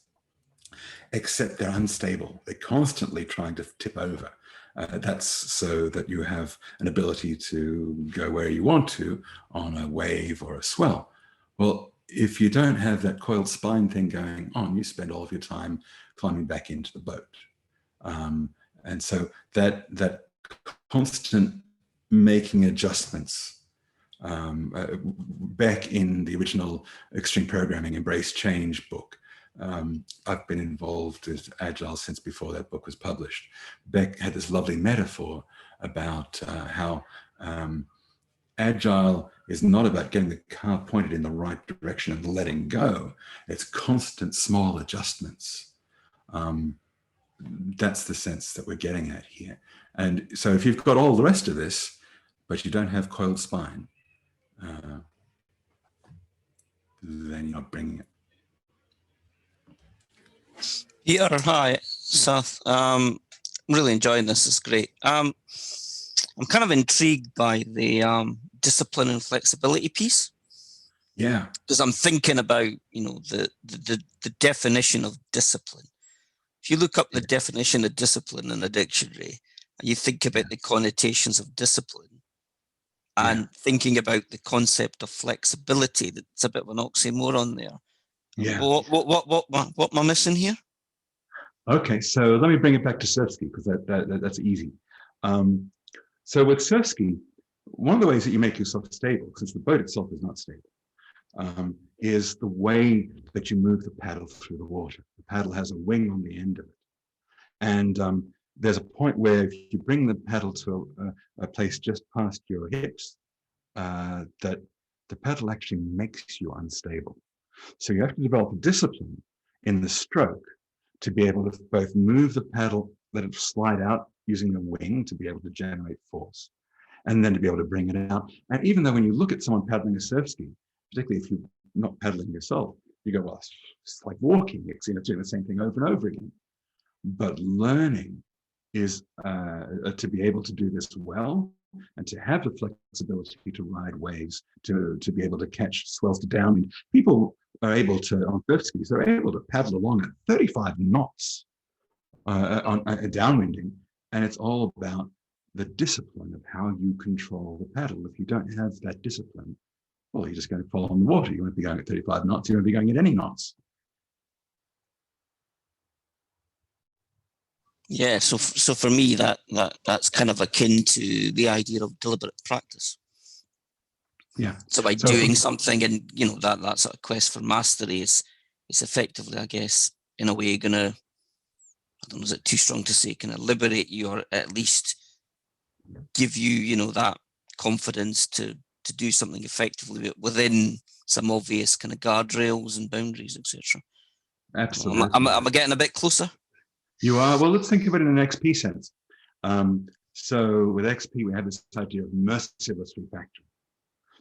except they're unstable. They're constantly trying to tip over. That's so that you have an ability to go where you want to on a wave or a swell. Well, if you don't have that coiled spine thing going on, you spend all of your time climbing back into the boat. And so that constant making adjustments, back in the original Extreme Programming Embrace Change book, I've been involved with Agile since before that book was published. Beck had this lovely metaphor about how Agile is not about getting the car pointed in the right direction and letting go. It's constant small adjustments. That's the sense that we're getting at here. And so if you've got all the rest of this, but you don't have coiled spine, then you're not bringing it. Peter, hi, Seth. Really enjoying this. It's great. I'm kind of intrigued by the discipline and flexibility piece. Yeah, because I'm thinking about the definition of discipline. If you look up the definition of discipline in a dictionary, and you think about the connotations of discipline, and thinking about the concept of flexibility, that's a bit of an oxymoron there. Yeah. What am I missing here? Okay, so let me bring it back to surf ski, because that's easy. So with surf ski, one of the ways that you make yourself stable, since the boat itself is not stable, is the way that you move the paddle through the water. The paddle has a wing on the end of it. And there's a point where if you bring the paddle to a place just past your hips, that the paddle actually makes you unstable. So you have to develop a discipline in the stroke to be able to both move the paddle, let it slide out using the wing to be able to generate force, and then to be able to bring it out. And even though when you look at someone paddling a surf ski, particularly if you're not paddling yourself, you go, well, it's like walking. It's doing the same thing over and over again. But learning is to be able to do this well, and to have the flexibility to ride waves, to be able to catch swells to downwind. People are able to, on surf skis, they're able to paddle along at 35 knots on downwinding. And it's all about the discipline of how you control the paddle. If you don't have that discipline, well, you're just going to fall on the water. You won't be going at 35 knots. You won't be going at any knots. Yeah, so for me, that's kind of akin to the idea of deliberate practice. Yeah. So by doing something, and that's a quest for mastery, is it's effectively, I guess, in a way gonna, I don't know, is it too strong to say, kind of liberate you, or at least give you, you know, that confidence to do something effectively within some obvious kind of guardrails and boundaries, etc. Absolutely. Am I getting a bit closer? You are. Well, let's think of it in an XP sense. So with XP, we have this idea of merciless refactoring,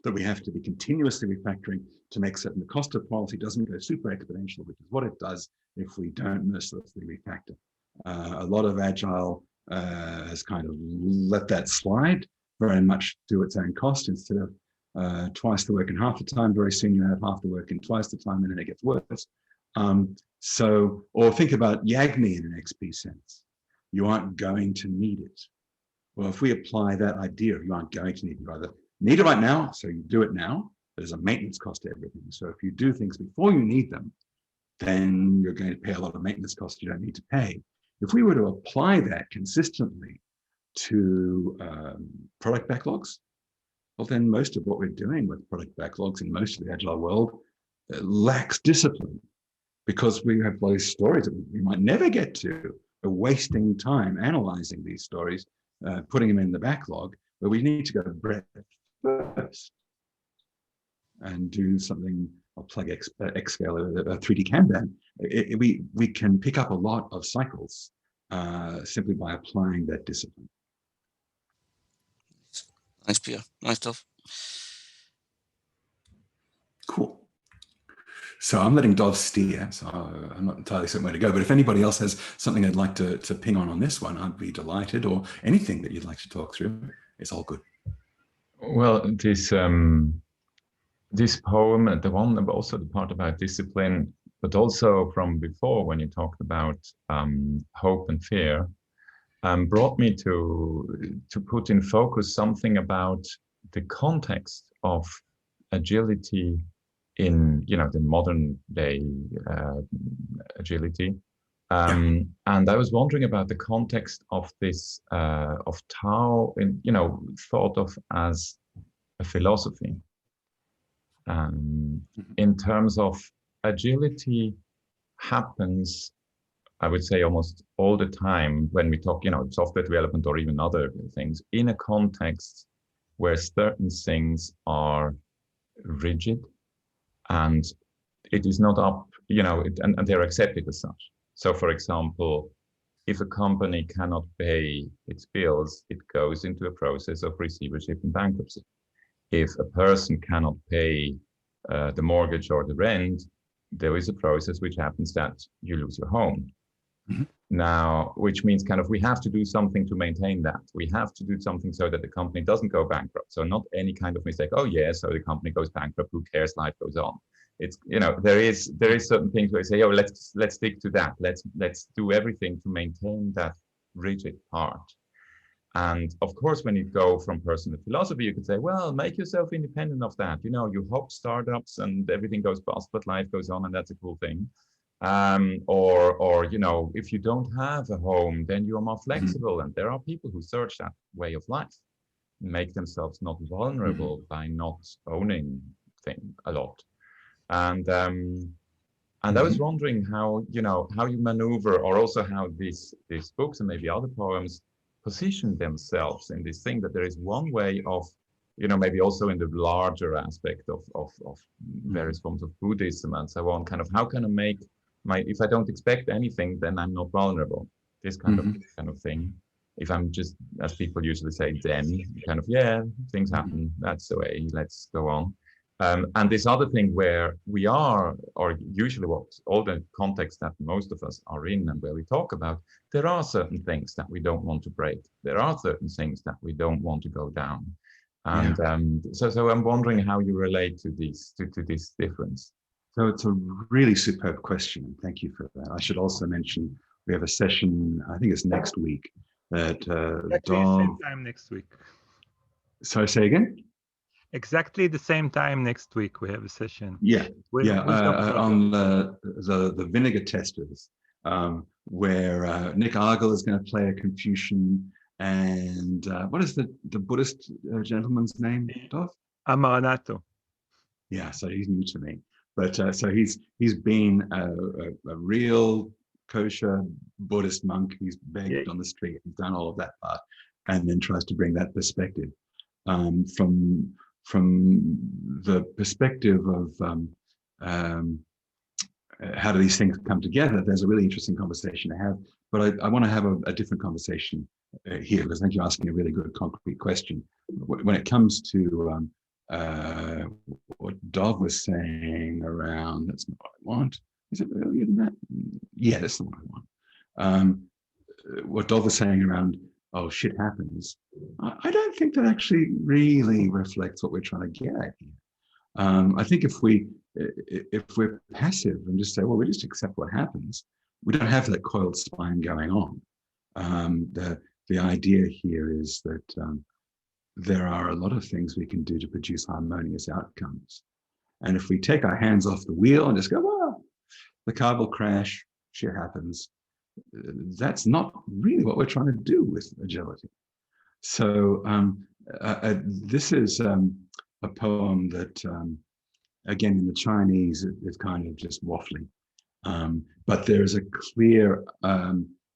that we have to be continuously refactoring to make certain the cost of quality doesn't go super exponential, which is what it does if we don't mercilessly refactor. A lot of Agile has kind of let that slide very much to its own cost. Instead of twice the work in half the time, very soon you have half the work in twice the time, and then it gets worse. Or think about Yagni in an XP sense. You aren't going to need it. Well, if we apply that idea of you aren't going to need it, you either need it right now, so you do it now. There's a maintenance cost to everything. So if you do things before you need them, then you're going to pay a lot of maintenance costs you don't need to pay. If we were to apply that consistently to product backlogs, well, then most of what we're doing with product backlogs in most of the Agile world lacks discipline, because we have those stories that we might never get to. We're wasting time analyzing these stories, putting them in the backlog, but we need to go breadth first and do something. I'll plug Xscale, 3D Kanban. We can pick up a lot of cycles simply by applying that discipline. Nice, Peter. Nice stuff. Cool. So I'm letting Dov steer, so I'm not entirely certain where to go, but if anybody else has something they'd like to ping on this one, I'd be delighted, or anything that you'd like to talk through, it's all good. Well, this poem, the one, but also the part about discipline, but also from before when you talked about hope and fear, brought me to put in focus something about the context of agility in, you know, the modern day agility. And I was wondering about the context of this, of Tao, in, you know, thought of as a philosophy. In terms of agility happens, I would say almost all the time when we talk, you know, software development or even other things, in a context where certain things are rigid and it is not up, you know, and they're accepted as such. So for example, if a company cannot pay its bills, it goes into a process of receivership and bankruptcy. If a person cannot pay the mortgage or the rent, there is a process which happens that you lose your home. Mm-hmm. Now, which means kind of we have to do something to maintain that. We have to do something so that the company doesn't go bankrupt. So not any kind of mistake. Oh yeah, so the company goes bankrupt. Who cares? Life goes on. It's, you know, there is certain things where you say, oh, let's stick to that. Let's do everything to maintain that rigid part. And of course, when you go from personal philosophy, you could say, well, make yourself independent of that. You know, you hope startups and everything goes bust, but life goes on, and that's a cool thing. Or you know, if you don't have a home, then you are more flexible. And there are people who search that way of life, make themselves not vulnerable by not owning a lot. And I was wondering how, you know, how you maneuver, or also how these books and maybe other poems position themselves in this thing, that there is one way of, you know, maybe also in the larger aspect of various forms of Buddhism and so on, kind of how can I make if I don't expect anything, then I'm not vulnerable. This kind of thing. If I'm just, as people usually say, Zen, kind of, yeah, things happen, that's the way, let's go on. And this other thing where we are, or usually what all the context that most of us are in and where we talk about, there are certain things that we don't want to break. There are certain things that we don't want to go down. And so I'm wondering how you relate to this difference. So it's a really superb question. Thank you for that. I should also mention we have a session, I think it's next week, that same time next week. Sorry, say again? Exactly the same time next week we have a session. On the vinegar testers, where Nick Argyle is going to play a Confucian, and what is the Buddhist gentleman's name, Dov? Amaranato. Yeah, so he's new to me. But so he's been a real kosher Buddhist monk. He's begged on the street. He's done all of that part, and then tries to bring that perspective from the perspective of how do these things come together. There's a really interesting conversation to have, but I want to have a different conversation here, because I think you're asking a really good concrete question. When it comes to what Dov was saying around, that's not what I want. Is it earlier than that? Yeah, that's the one I want. What Dov was saying around, oh, shit happens. I don't think that actually really reflects what we're trying to get at here. I think if we're passive and just say, well, we just accept what happens, we don't have that coiled spine going on. The idea here is that there are a lot of things we can do to produce harmonious outcomes. And if we take our hands off the wheel and just go, well, the car will crash, shit happens, that's not really what we're trying to do with agility. So this is a poem that, again, in the Chinese, it's kind of just waffling. But there is a clear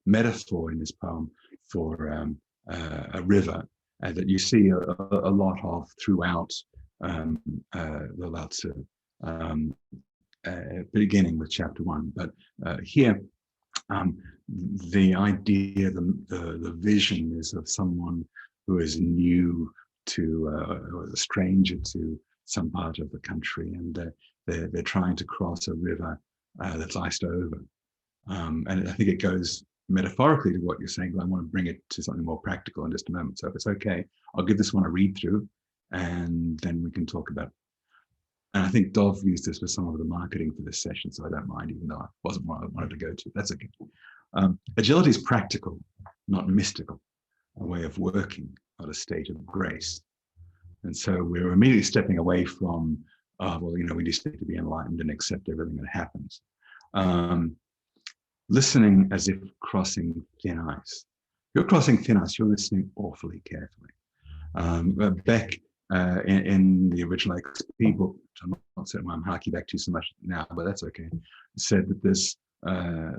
metaphor in this poem for a river that you see a lot of throughout the Lao Tzu, beginning with chapter 1. But here, the idea, the vision is of someone who is new to, or a stranger to some part of the country, and they're trying to cross a river that's iced over. And I think it goes metaphorically to what you're saying, but I want to bring it to something more practical in just a moment. So if it's okay, I'll give this one a read through, and then we can talk about it. And I think Dov used this for some of the marketing for this session, so I don't mind, even though it wasn't what I wanted to go to. That's okay. Agility is practical, not mystical, a way of working, not a state of grace. And so we're immediately stepping away from, well, you know, we just need to be enlightened and accept everything that happens. Listening as if crossing thin ice. If you're crossing thin ice, you're listening awfully carefully. Beck, in the original XP book, which I'm not certain I'm harking back to so much now, but that's okay, said that there's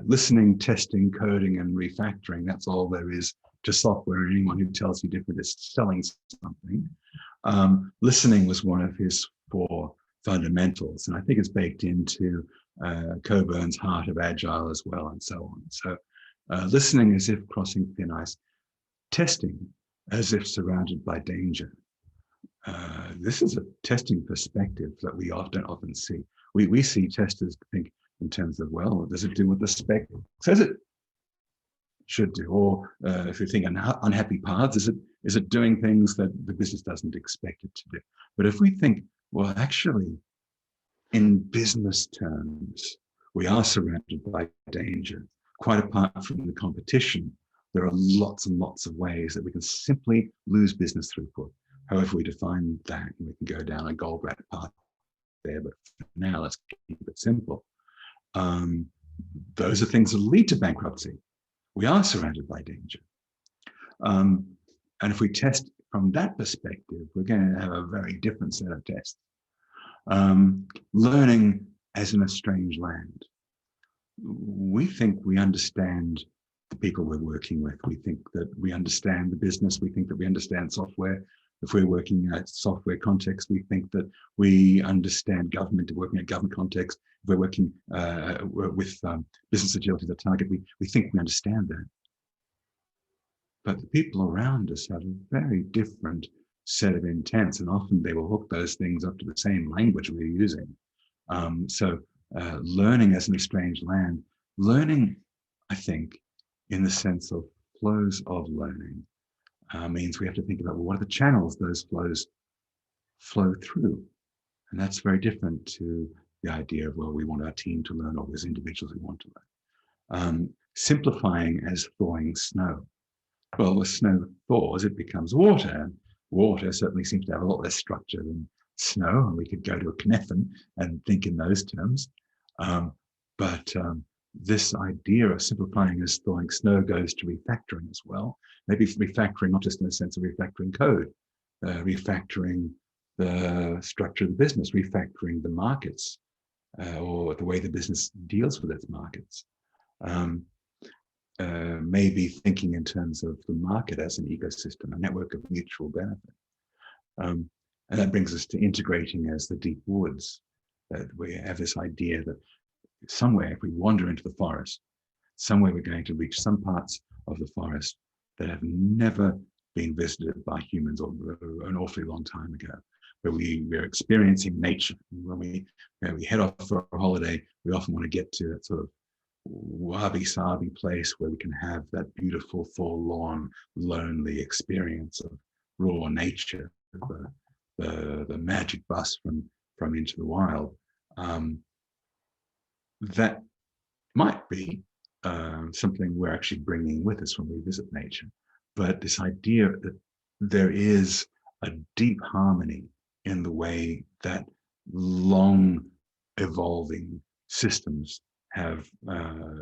listening, testing, coding, and refactoring. That's all there is to software. And anyone who tells you different is selling something. Listening was one of his 4 fundamentals, and I think it's baked into Coburn's Heart of Agile as well, and so on. So listening as if crossing thin ice, testing as if surrounded by danger. This is a testing perspective that we often see. We see testers think in terms of, well, does it do what the spec says it should do? Or if you think unhappy paths, is it doing things that the business doesn't expect it to do? But if we think, well, actually, in business terms, we are surrounded by danger. Quite apart from the competition, there are lots and lots of ways that we can simply lose business throughput. However we define that, and we can go down a gold rat path there, but for now, let's keep it simple. Those are things that lead to bankruptcy. We are surrounded by danger. And if we test from that perspective, we're going to have a very different set of tests. Learning as in a strange land. We think we understand the people we're working with. We think that we understand the business. We think that we understand software. If we're working at software context, we think that we understand government, working at government context. If we're working with business agility as a target, we think we understand that. But the people around us have a very different set of intents, and often they will hook those things up to the same language we're using. So learning as in a strange land, learning, I think, in the sense of flows of learning, means we have to think about, well, what are the channels those flows flow through? And that's very different to the idea of, well, we want our team to learn, or there's individuals who want to learn. Simplifying as thawing snow. Well, as snow thaws, it becomes water. And water certainly seems to have a lot less structure than snow, and we could go to a Kneffen and think in those terms. But this idea of simplifying as thawing snow goes to refactoring as well. Maybe refactoring, not just in the sense of refactoring code, refactoring the structure of the business, refactoring the markets, or the way the business deals with its markets. Maybe thinking in terms of the market as an ecosystem, a network of mutual benefit. And that brings us to integrating as the deep woods. That we have this idea that somewhere, if we wander into the forest, somewhere we're going to reach some parts of the forest that have never been visited by humans or an awfully long time ago, where we're experiencing nature. When we head off for a holiday, we often want to get to that sort of wabi-sabi place where we can have that beautiful, forlorn, lonely experience of raw nature, the magic bus from Into the Wild. That might be something we're actually bringing with us when we visit nature. But this idea that there is a deep harmony in the way that long evolving systems have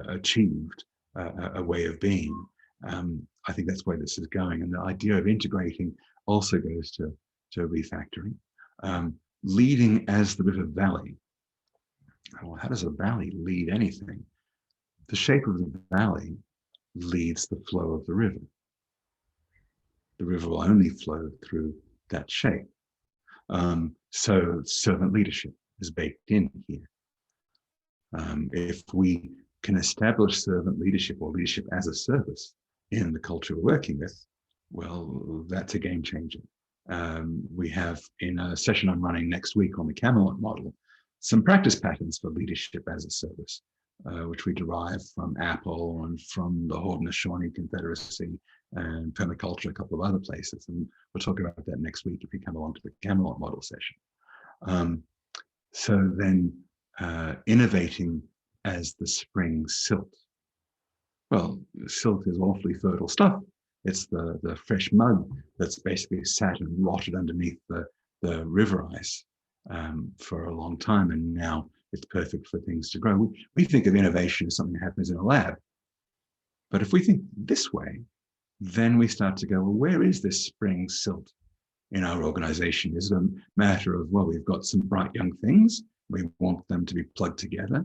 achieved a way of being. I think that's where this is going. And the idea of integrating also goes to refactoring. Leading as the river valley. Well, how does a valley lead anything? The shape of the valley leads the flow of the river. The river will only flow through that shape. So servant leadership is baked in here. If we can establish servant leadership or leadership as a service in the culture we're working with, well, that's a game changer. We have, in a session I'm running next week on the Camelot model, some practice patterns for leadership as a service, which we derive from Apple and from the Haudenosaunee Confederacy and permaculture, a couple of other places. And we'll talk about that next week if you come along to the Camelot model session. So then innovating as the spring silt. Well, silt is awfully fertile stuff. It's the fresh mud that's basically sat and rotted underneath the river ice for a long time, and now it's perfect for things to grow. We think of innovation as something that happens in a lab. But if we think this way, then we start to go, well, where is this spring silt in our organization? Is it a matter of, well, we've got some bright young things, we want them to be plugged together?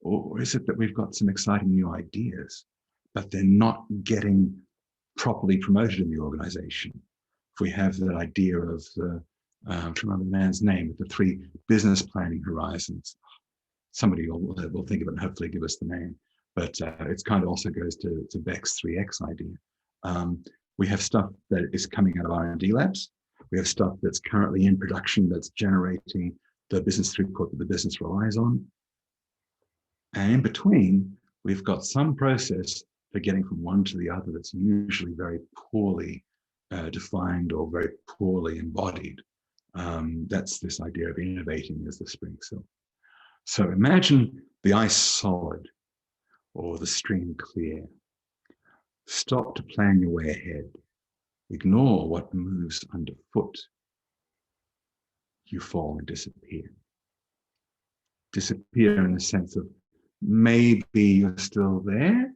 Or is it that we've got some exciting new ideas, but they're not getting properly promoted in the organization? If we have that idea of the, I'm trying to remember the man's name, the 3 business planning horizons. Somebody will think of it and hopefully give us the name. But it kind of also goes to Beck's 3X idea. We have stuff that is coming out of R&D labs. We have stuff that's currently in production that's generating the business throughput that the business relies on. And in between, we've got some process for getting from one to the other that's usually very poorly defined or very poorly embodied. That's this idea of innovating as the spring silt. So imagine the ice solid or the stream clear. Stop to plan your way ahead. Ignore what moves underfoot. You fall and disappear. Disappear in the sense of maybe you're still there,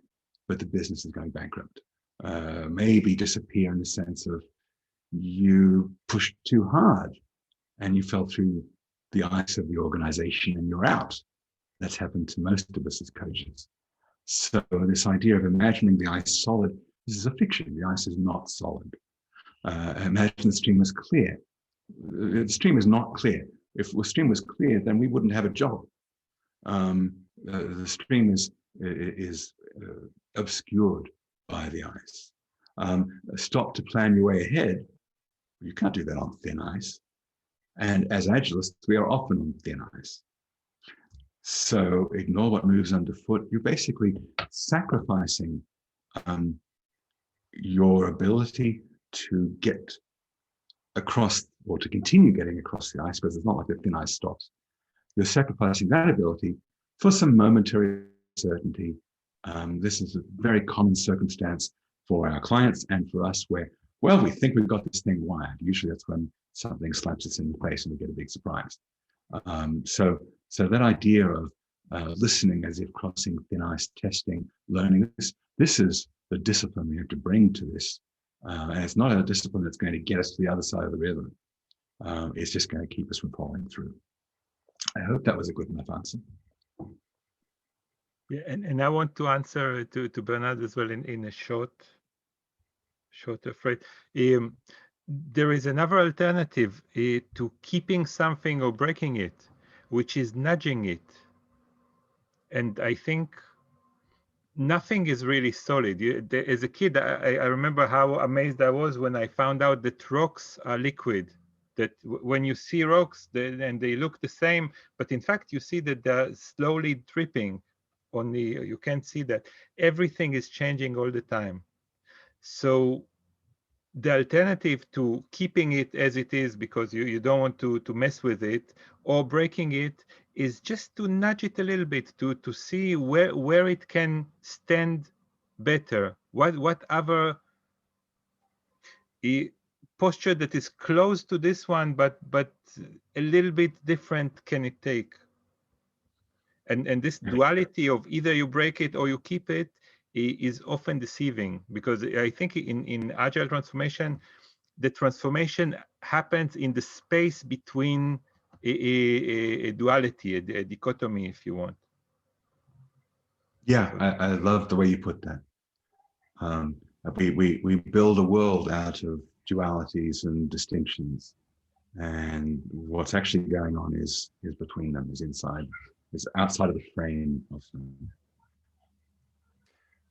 but the business is going bankrupt. Maybe disappear in the sense of you pushed too hard and you fell through the ice of the organization and you're out. That's happened to most of us as coaches. So this idea of imagining the ice solid, this is a fiction. The ice is not solid. Imagine the stream was clear. The stream is not clear. If the stream was clear, then we wouldn't have a job. The stream is obscured by the ice. Stop to plan your way ahead. You can't do that on thin ice. And as agilists, we are often on thin ice. So ignore what moves underfoot. You're basically sacrificing your ability to get across or to continue getting across the ice, because it's not like the thin ice stops. You're sacrificing that ability for some momentary certainty. This is a very common circumstance for our clients and for us where, well, we think we've got this thing wired. Usually that's when something slaps us in the face and we get a big surprise. So that idea of listening as if crossing thin ice, testing, learning, this is the discipline we have to bring to this. And it's not a discipline that's going to get us to the other side of the river. It's just going to keep us from falling through. I hope that was a good enough answer. Yeah, and I want to answer to Bernard as well in a shorter phrase. There is another alternative to keeping something or breaking it, which is nudging it. And I think nothing is really solid. As a kid, I remember how amazed I was when I found out that rocks are liquid. That when you see rocks and they look the same, but in fact you see that they're slowly dripping. You can't see that. Everything is changing all the time. So the alternative to keeping it as it is because you don't want to mess with it, or breaking it, is just to nudge it a little bit to see where it can stand better. What other posture that is close to this one but a little bit different can it take? And this duality of either you break it or you keep it is often deceiving, because I think in agile transformation, the transformation happens in the space between a duality, a dichotomy, if you want. Yeah, I love the way you put that. We build a world out of dualities and distinctions, and what's actually going on is between them, is outside of the frame of them.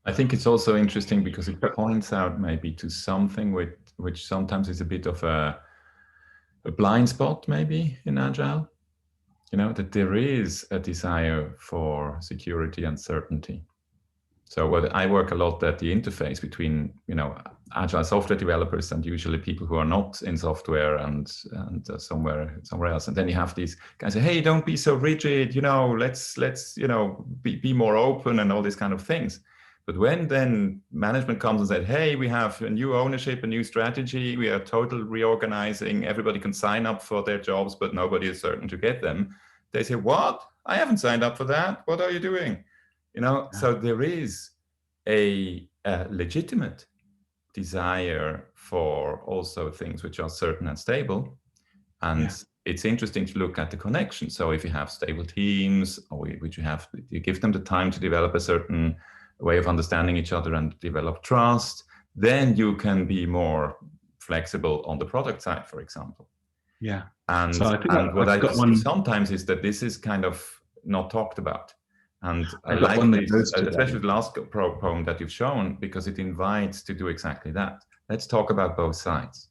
I think it's also interesting because it points out maybe to something which sometimes is a bit of a blind spot maybe in Agile, that there is a desire for security and certainty. So I work a lot at the interface between, Agile software developers and usually people who are not in software and somewhere else. And then you have these guys say, hey, don't be so rigid, let's be more open and all these kind of things. But when then management comes and said, hey, we have a new ownership, a new strategy, we are totally reorganizing, everybody can sign up for their jobs, but nobody is certain to get them. They say, what? I haven't signed up for that. What are you doing? So there is a legitimate desire for also things which are certain and stable. And it's interesting to look at the connection. So if you have stable teams, or which you give them the time to develop a certain way of understanding each other and develop trust, then you can be more flexible on the product side, for example. Yeah. And, so what I see sometimes is that this is kind of not talked about. And I like this, especially the last poem that you've shown, because it invites to do exactly that. Let's talk about both sides.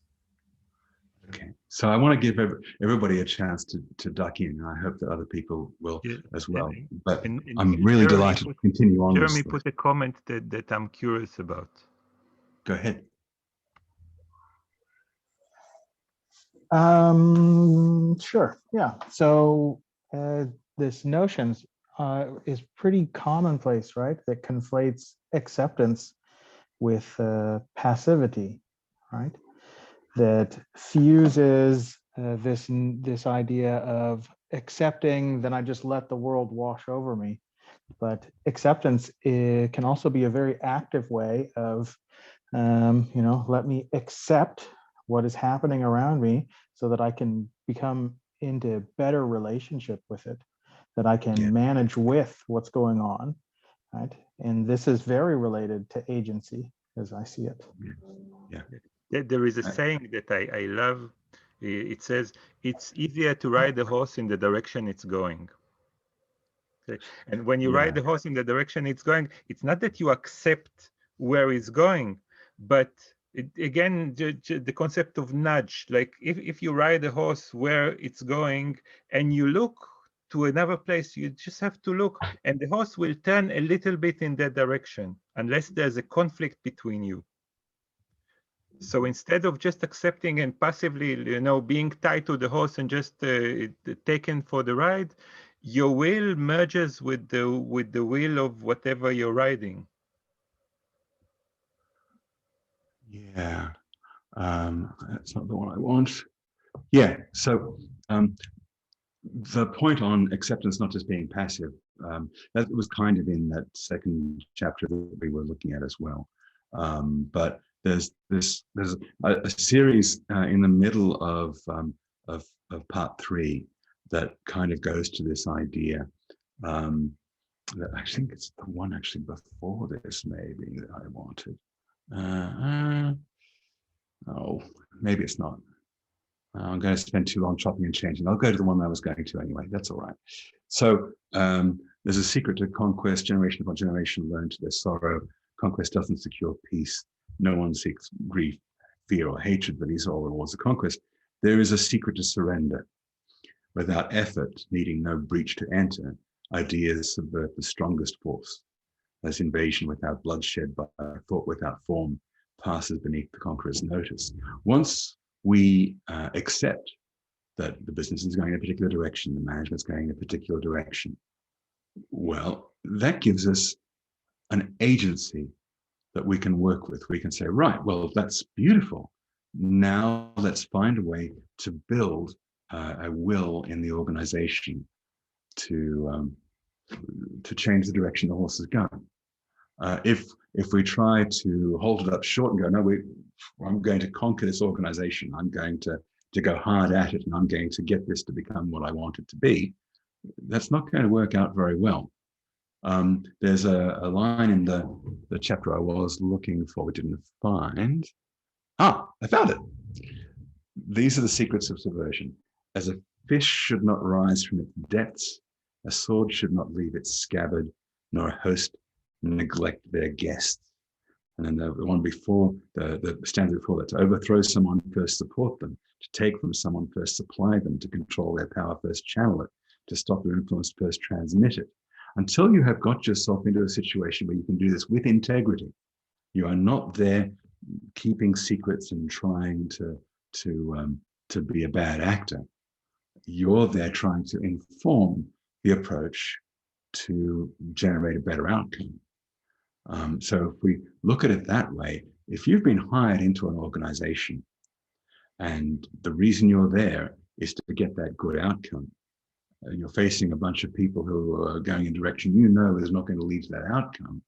Okay, so I want to give everybody a chance to duck in. I hope that other people will as well. But I'm really delighted to continue on. Jeremy put a comment that I'm curious about. Go ahead. Sure. Yeah. So this notion is pretty commonplace, right? That conflates acceptance with passivity, right? That fuses this idea of accepting, then I just let the world wash over me. But acceptance can also be a very active way of, let me accept what is happening around me so that I can become into better relationship with it, that I can manage with what's going on, right? And this is very related to agency as I see it. Yeah. There is a saying that I love. It says, it's easier to ride the horse in the direction it's going. Okay? And when you ride the horse in the direction it's going, it's not that you accept where it's going, but again, the concept of nudge, like if you ride a horse where it's going and you look to another place, you just have to look, and the horse will turn a little bit in that direction unless there's a conflict between you. So instead of just accepting and passively, being tied to the horse and just taken for the ride, your will merges with the will of whatever you're riding. Yeah, that's not the one I want. Yeah, so the point on acceptance not just being passive, that was kind of in that second chapter that we were looking at as well. But there's a series in the middle of part 3 that kind of goes to this idea that I think it's the one actually before this, maybe, that I wanted. Oh, maybe it's not. I'm going to spend too long chopping and changing. I'll go to the one I was going to anyway. That's all right. So there's a secret to conquest. Generation upon generation learn to their sorrow. Conquest doesn't secure peace. No one seeks grief, fear, or hatred, but these are all rewards of conquest. There is a secret to surrender. Without effort, needing no breach to enter, ideas subvert the strongest force. As invasion without bloodshed, by thought without form, passes beneath the conqueror's notice. Once we accept that the business is going in a particular direction, the management's going in a particular direction, well, that gives us an agency that we can work with. We can say, right, well, that's beautiful. Now let's find a way to build a will in the organization to change the direction the horse is going. If we try to hold it up short and go, no, I'm going to conquer this organization, I'm going to go hard at it, and I'm going to get this to become what I want it to be, that's not going to work out very well. There's a line in the chapter I was looking for, but didn't find. I found it. These are the secrets of subversion. As a fish should not rise from its depths, a sword should not leave its scabbard, nor a host neglect their guests. And then the one before, the stanza before that, to overthrow someone, first support them, to take from someone, first supply them, to control their power, first channel it, to stop their influence, first transmit it. Until you have got yourself into a situation where you can do this with integrity, you are not there keeping secrets and trying to be a bad actor. You're there trying to inform the approach to generate a better outcome. So if we look at it that way, if you've been hired into an organization and the reason you're there is to get that good outcome, and you're facing a bunch of people who are going in a direction you know is not going to lead to that outcome,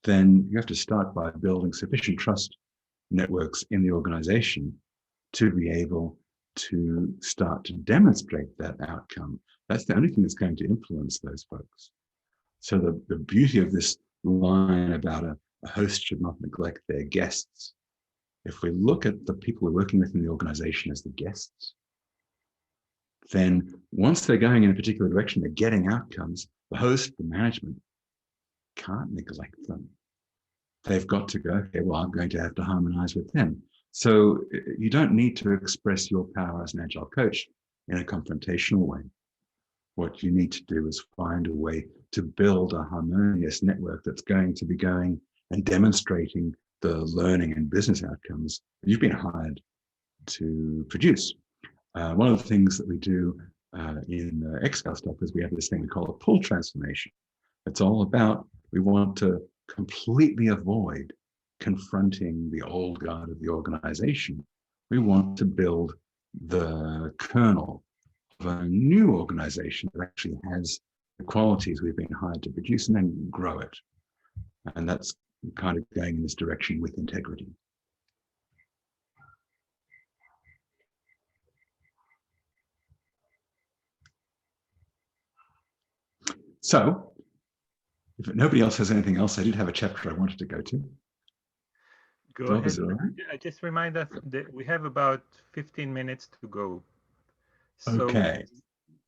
then you have to start by building sufficient trust networks in the organization to be able to start to demonstrate that outcome. That's the only thing that's going to influence those folks. So the beauty of this line about a host should not neglect their guests. If we look at the people we're working with in the organization as the guests, then once they're going in a particular direction, they're getting outcomes, the host, the management, can't neglect them. They've got to go, okay, well, I'm going to have to harmonize with them. So you don't need to express your power as an agile coach in a confrontational way. What you need to do is find a way to build a harmonious network that's going to be going and demonstrating the learning and business outcomes that you've been hired to produce. One of the things that we do in Excel stuff is we have this thing we call a pull transformation. It's all about, we want to completely avoid confronting the old guard of the organization. We want to build the kernel of a new organization that actually has the qualities we've been hired to produce, and then grow it. And that's kind of going in this direction with integrity. So, if nobody else has anything else, I did have a chapter I wanted to go to. Go Dov, ahead. is it all right? I just remind us that we have about 15 minutes to go. So Okay.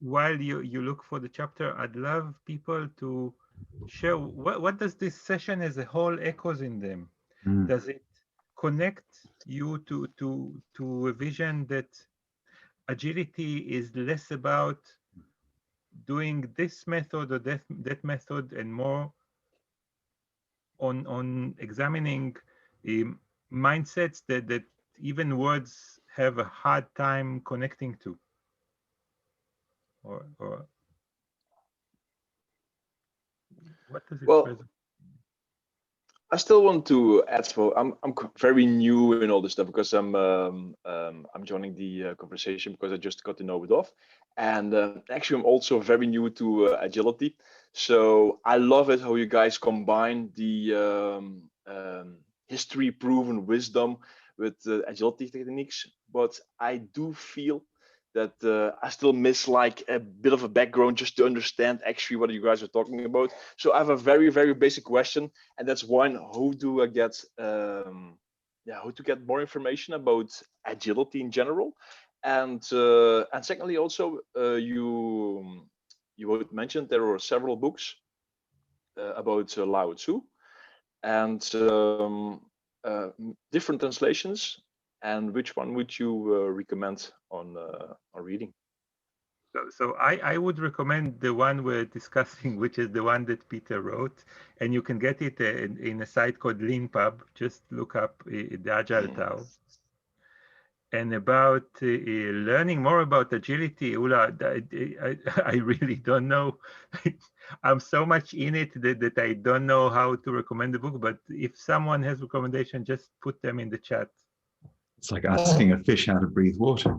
while you look for the chapter, I'd love people to share what does this session as a whole echoes in them. Does it connect you to a vision that agility is less about doing this method or that method, and more on examining mindsets that even words have a hard time connecting to? Or what does it present? I still want to add. So I'm very new in all this stuff because I'm joining the conversation because I just got to know Dov, and actually I'm also very new to agility. So I love it how you guys combine the history-proven wisdom with agility techniques. But I do feel that I still miss like a bit of a background just to understand actually what you guys are talking about. So I have a very, very basic question, and that's one: how do I get how to get more information about agility in general? And secondly, also you mentioned there are several books about Lao Tzu, and different translations. And which one would you recommend on reading? So I would recommend the one we're discussing, which is the one that Peter wrote, and you can get it in a site called LeanPub. Just look up the Agile Tao. And about learning more about agility, Ula, I really don't know. I'm so much in it that I don't know how to recommend the book. But if someone has recommendation, just put them in the chat. It's like asking a fish how to breathe water.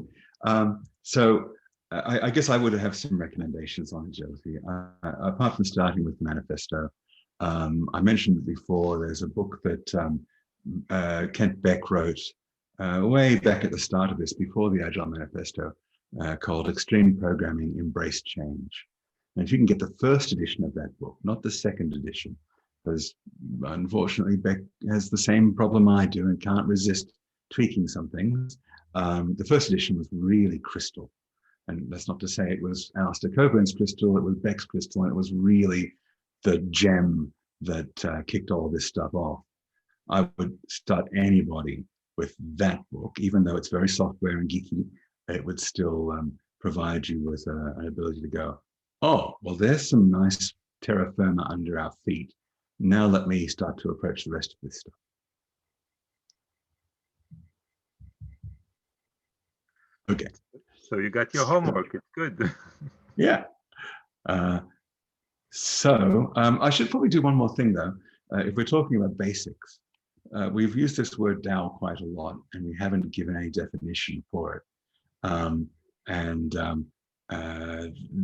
So I guess I would have some recommendations on agility. Apart from starting with the manifesto, I mentioned it before, there's a book that Kent Beck wrote way back at the start of this, before the Agile Manifesto, called Extreme Programming, Embrace Change. And if you can get the first edition of that book, not the second edition, because unfortunately Beck has the same problem I do and can't resist tweaking some things. The first edition was really crystal. And that's not to say it was Alistair Coburn's crystal, it was Beck's crystal, and it was really the gem that kicked all this stuff off. I would start anybody with that book, even though it's very software and geeky, it would still provide you with an ability to go, oh, well, there's some nice terra firma under our feet. Now let me start to approach the rest of this stuff. Okay. So you got your homework, it's good. Yeah. So I should probably do one more thing though. If we're talking about basics, we've used this word Tao quite a lot, and we haven't given any definition for it.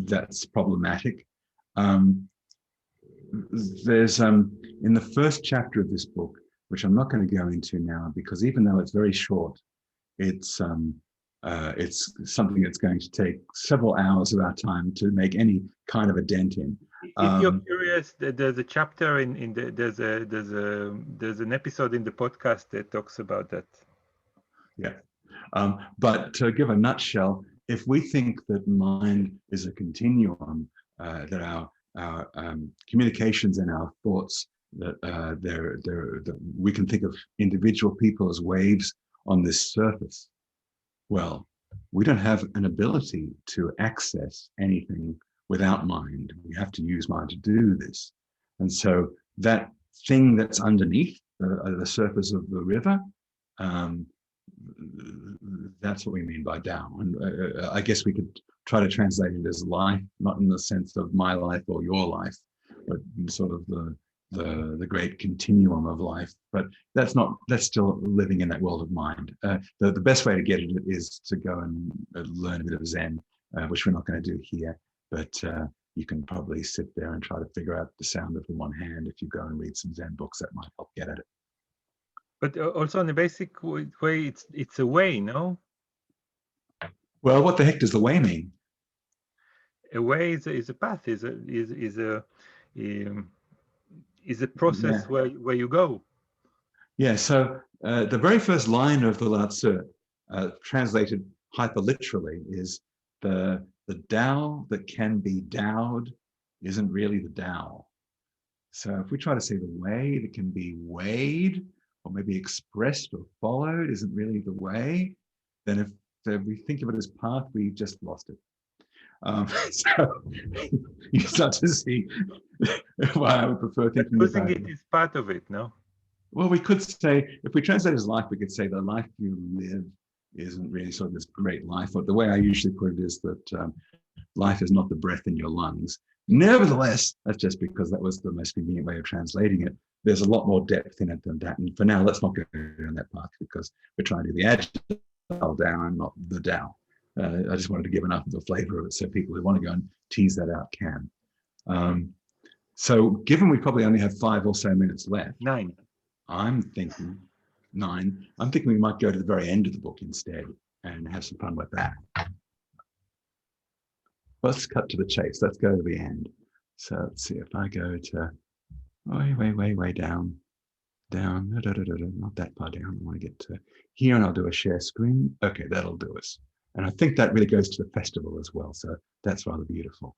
That's problematic. There's in the first chapter of this book, which I'm not going to go into now, because even though it's very short, it's something that's going to take several hours of our time to make any kind of a dent in. If you're curious, there's a chapter there's an episode in the podcast that talks about that. Yeah, but to give a nutshell, if we think that mind is a continuum, that our communications and our thoughts, that we can think of individual people as waves on this surface. Well, we don't have an ability to access anything without mind. We have to use mind to do this. And so that thing that's underneath the surface of the river, that's what we mean by Tao. And I guess we could try to translate it as life, not in the sense of my life or your life, but sort of the great continuum of life. But that's still living in that world of mind. The best way to get it is to go and learn a bit of Zen, which we're not going to do here. But you can probably sit there and try to figure out the sound of the one hand. If you go and read some Zen books, that might help get at it. But also in a basic way, it's a way, no? Well, what the heck does the way mean? A way is a path, is a process where you go. Yeah. So the very first line of the Lao Tzu, translated hyperliterally, is the Tao that can be Taoed isn't really the Tao. So if we try to say the way that can be weighed or maybe expressed or followed isn't really the way, then if we think of it as path, we've just lost it. So you start to see why I would prefer thinking losing about it is part of it, no? Well, we could say, if we translate as life, we could say the life you live isn't really sort of this great life. But the way I usually put it is that life is not the breath in your lungs. Nevertheless, that's just because that was the most convenient way of translating it. There's a lot more depth in it than that. And for now, let's not go down that path because we're trying to do the Agile Tao and not the Tao. I just wanted to give enough of the flavor of it so people who want to go and tease that out can. So given we probably only have 5 or so minutes left. 9. I'm thinking 9. I'm thinking we might go to the very end of the book instead and have some fun with that. let's cut to the chase. Let's go to the end. So let's see if I go to way down, not that far down. I want to get to here, and I'll do a share screen. Okay, that'll do us. And I think that really goes to the festival as well. So that's rather beautiful.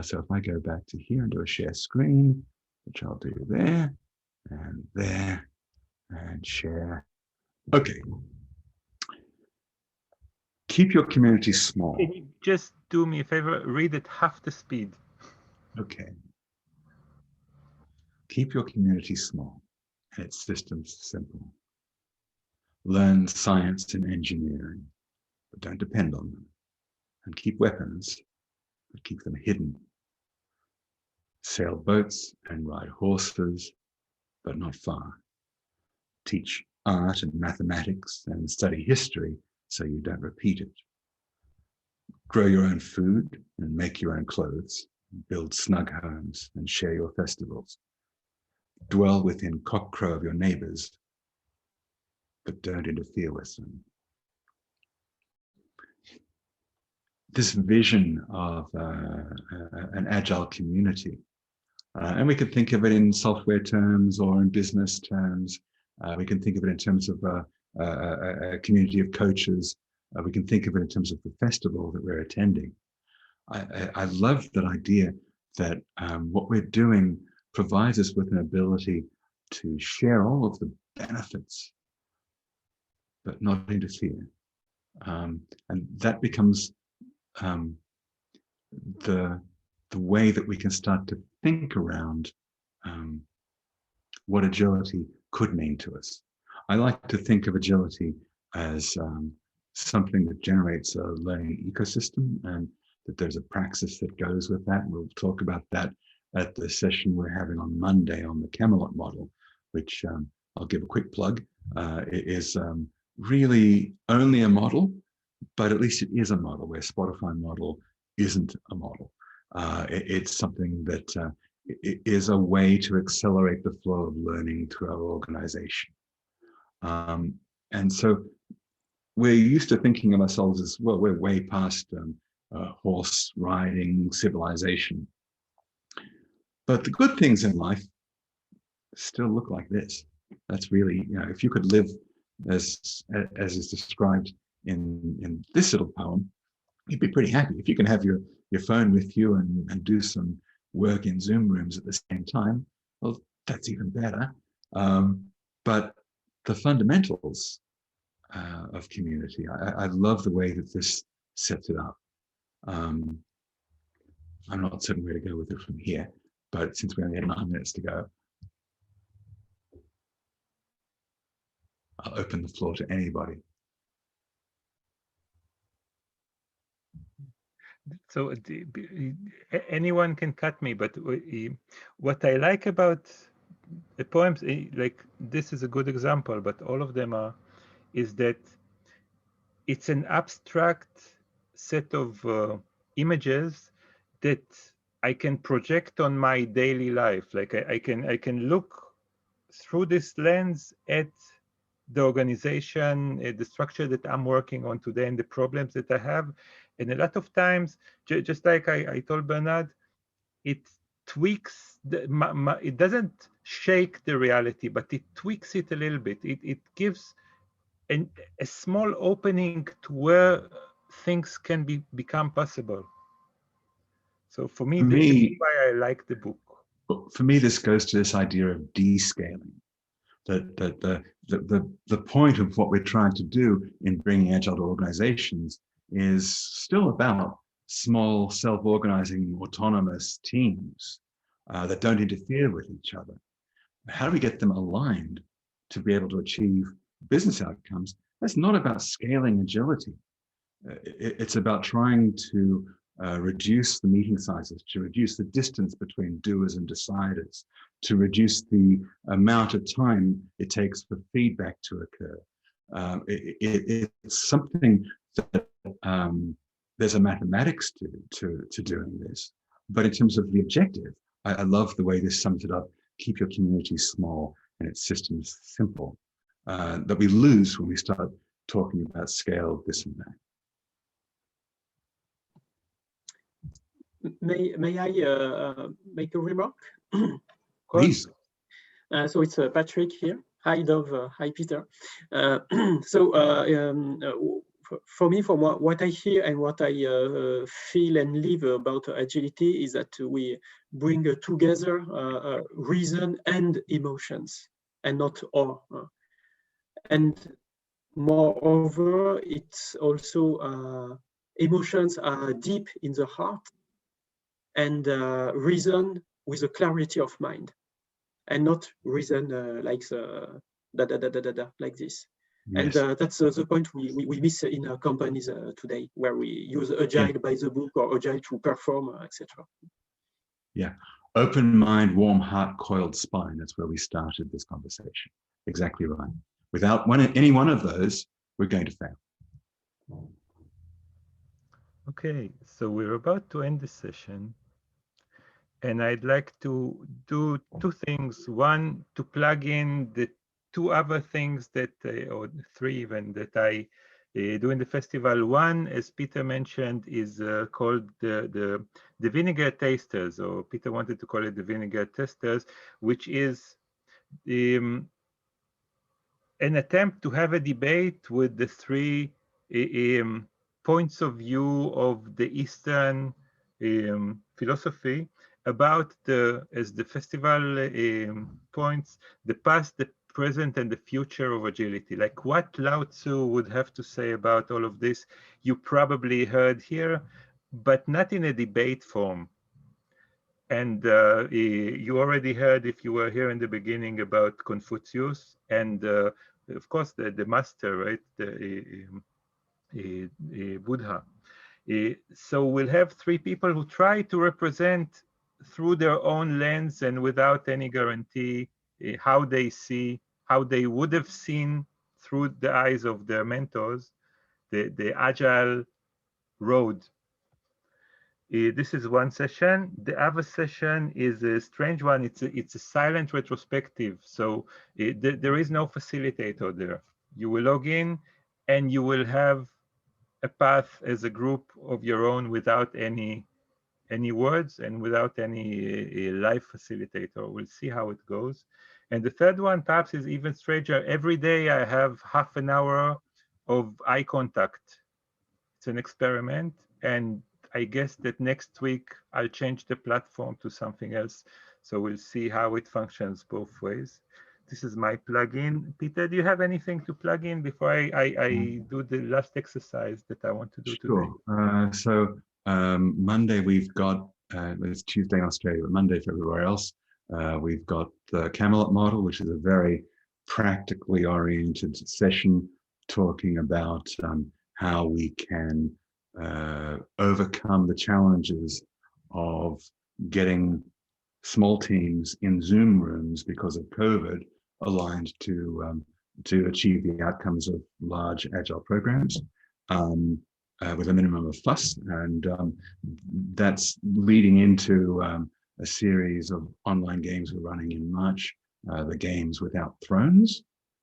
So if I go back to here and do a share screen, which I'll do there and share. Okay. Keep your community small. Can you just do me a favor? Read at half the speed. Okay. Keep your community small and its systems simple. Learn science and engineering, but don't depend on them. And keep weapons, but keep them hidden. Sail boats and ride horses, but not far. Teach art and mathematics and study history so you don't repeat it. Grow your own food and make your own clothes. Build snug homes and share your festivals. Dwell within cockcrow of your neighbors, but don't interfere with them. This vision of an agile community, and we can think of it in software terms or in business terms. We can think of it in terms of a community of coaches. We can think of it in terms of the festival that we're attending. I love that idea that what we're doing provides us with an ability to share all of the benefits, but not interfere. And that becomes the way that we can start to think around what agility could mean to us. I like to think of agility as something that generates a learning ecosystem, and that there's a praxis that goes with that. We'll talk about that at the session we're having on Monday on the Camelot model, which I'll give a quick plug. It is really only a model, but at least it is a model, where Spotify model isn't a model. It's something that it is a way to accelerate the flow of learning through our organization. And so we're used to thinking of ourselves as, well, we're way past horse riding civilization. But the good things in life still look like this. That's really, if you could live as is described in this little poem, you'd be pretty happy. If you can have your phone with you and do some work in Zoom rooms at the same time, well, that's even better. But the fundamentals of community, I love the way that this sets it up. I'm not certain where to go with it from here, but since we only have 9 minutes to go, I'll open the floor to anybody. So anyone can cut me, but what I like about the poems, like this is a good example, but all of them are, is that it's an abstract set of images that I can project on my daily life. Like I can look through this lens at the organization, the structure that I'm working on today, and the problems that I have. And a lot of times, just like I told Bernard, it tweaks, it doesn't shake the reality, but it tweaks it a little bit. It gives a small opening to where things can become possible. So for me, that's why I like the book. For me, this goes to this idea of descaling. That the point of what we're trying to do in bringing agile to organizations is still about small, self-organizing, autonomous teams that don't interfere with each other. How do we get them aligned to be able to achieve business outcomes? That's not about scaling agility. It's about trying to reduce the meeting sizes, to reduce the distance between doers and deciders, to reduce the amount of time it takes for feedback to occur. It's something that there's a mathematics to doing this. But in terms of the objective, I love the way this sums it up. Keep your community small and its systems simple. That we lose when we start talking about scale, this and that. may I make a remark? Please. So it's Patrick here. Hi, Dov. Hi, Peter. For me, from what I hear and what I feel and live about agility is that we bring together reason and emotions, and not or. And moreover, it's also emotions are deep in the heart, and reason with a clarity of mind, and not reason like the like this. Yes. And that's the point we miss in our companies today, where we use agile by the book or agile to perform, etc. Yeah. Open mind, warm heart, coiled spine. That's where we started this conversation. Exactly right. Without any one of those, we're going to fail. Okay, so we're about to end the session. And I'd like to do two things. One, to plug in the two other things that, or three even, that I do in the festival. One, as Peter mentioned, is called the Vinegar Tasters, or Peter wanted to call it the Vinegar Testers, which is an attempt to have a debate with the three points of view of the Eastern philosophy about as the festival points, the past, the present, and the future of agility. Like what Lao Tzu would have to say about all of this, you probably heard here, but not in a debate form. And you already heard, if you were here in the beginning, about Confucius and of course the master, right, the Buddha. So we'll have three people who try to represent through their own lens and without any guarantee how they see, how they would have seen through the eyes of their mentors, the agile road. This is one session. The other session is a strange one. It's a silent retrospective. So there is no facilitator there. You will log in and you will have a path as a group of your own without any words and without any live facilitator. We'll see how it goes. And the third one perhaps is even stranger. Every day I have half an hour of eye contact. It's an experiment, and I guess that next week I'll change the platform to something else. So we'll see how it functions both ways. This is my plugin. Peter, do you have anything to plug in before I do the last exercise that I want to do today? So Monday we've got, it's Tuesday in Australia, but Monday for everywhere else, we've got the Camelot model, which is a very practically oriented session talking about how we can overcome the challenges of getting small teams in Zoom rooms because of COVID aligned to achieve the outcomes of large agile programs with a minimum of fuss. And that's leading into a series of online games we're running in March, the Games Without Thrones.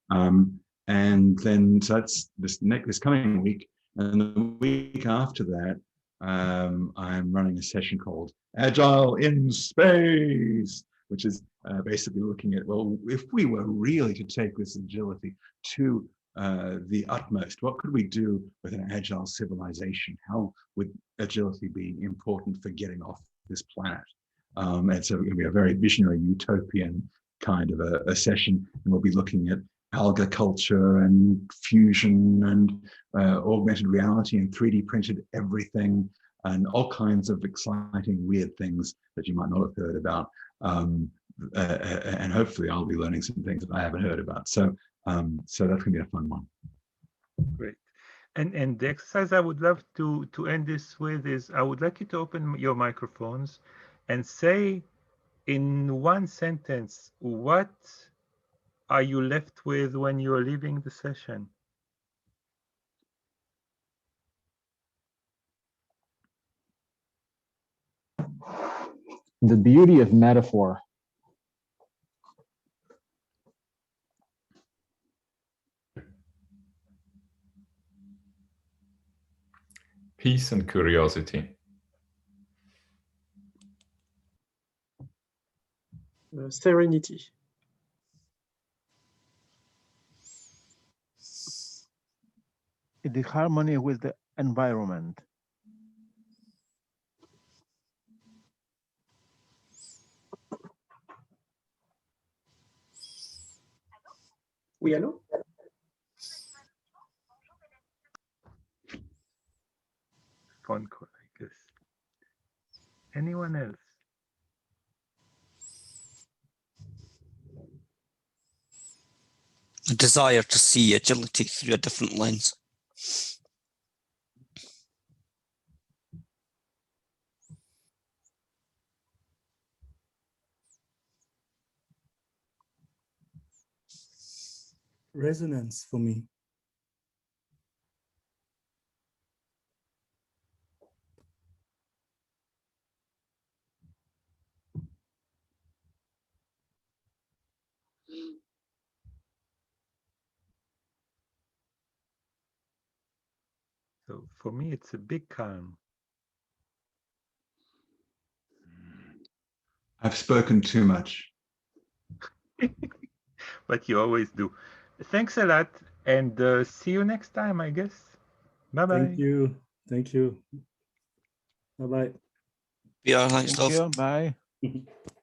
And then, so that's this coming week. And the week after that, I'm running a session called Agile in Space, which is basically looking at, well, if we were really to take this agility to the utmost, what could we do with an agile civilization? How would agility be important for getting off this planet? And so it's going to be a very visionary utopian kind of a session, and we'll be looking at alga culture and fusion and augmented reality and 3D printed everything and all kinds of exciting, weird things that you might not have heard about. And hopefully I'll be learning some things that I haven't heard about. So so that's going to be a fun one. Great. And the exercise I would love to end this with is, I would like you to open your microphones and say in one sentence, what are you left with when you're leaving the session? The beauty of metaphor. Peace and curiosity. serenity. The harmony with the environment. Oui, allô? Phone call, I guess. Anyone else? A desire to see agility through a different lens. Resonance for me. So for me, it's a big calm. I've spoken too much. But you always do. Thanks a lot, and see you next time, I guess. Bye-bye. Thank you. Thank you. Bye-bye. Yeah, thanks, Thank Dov. you. Bye.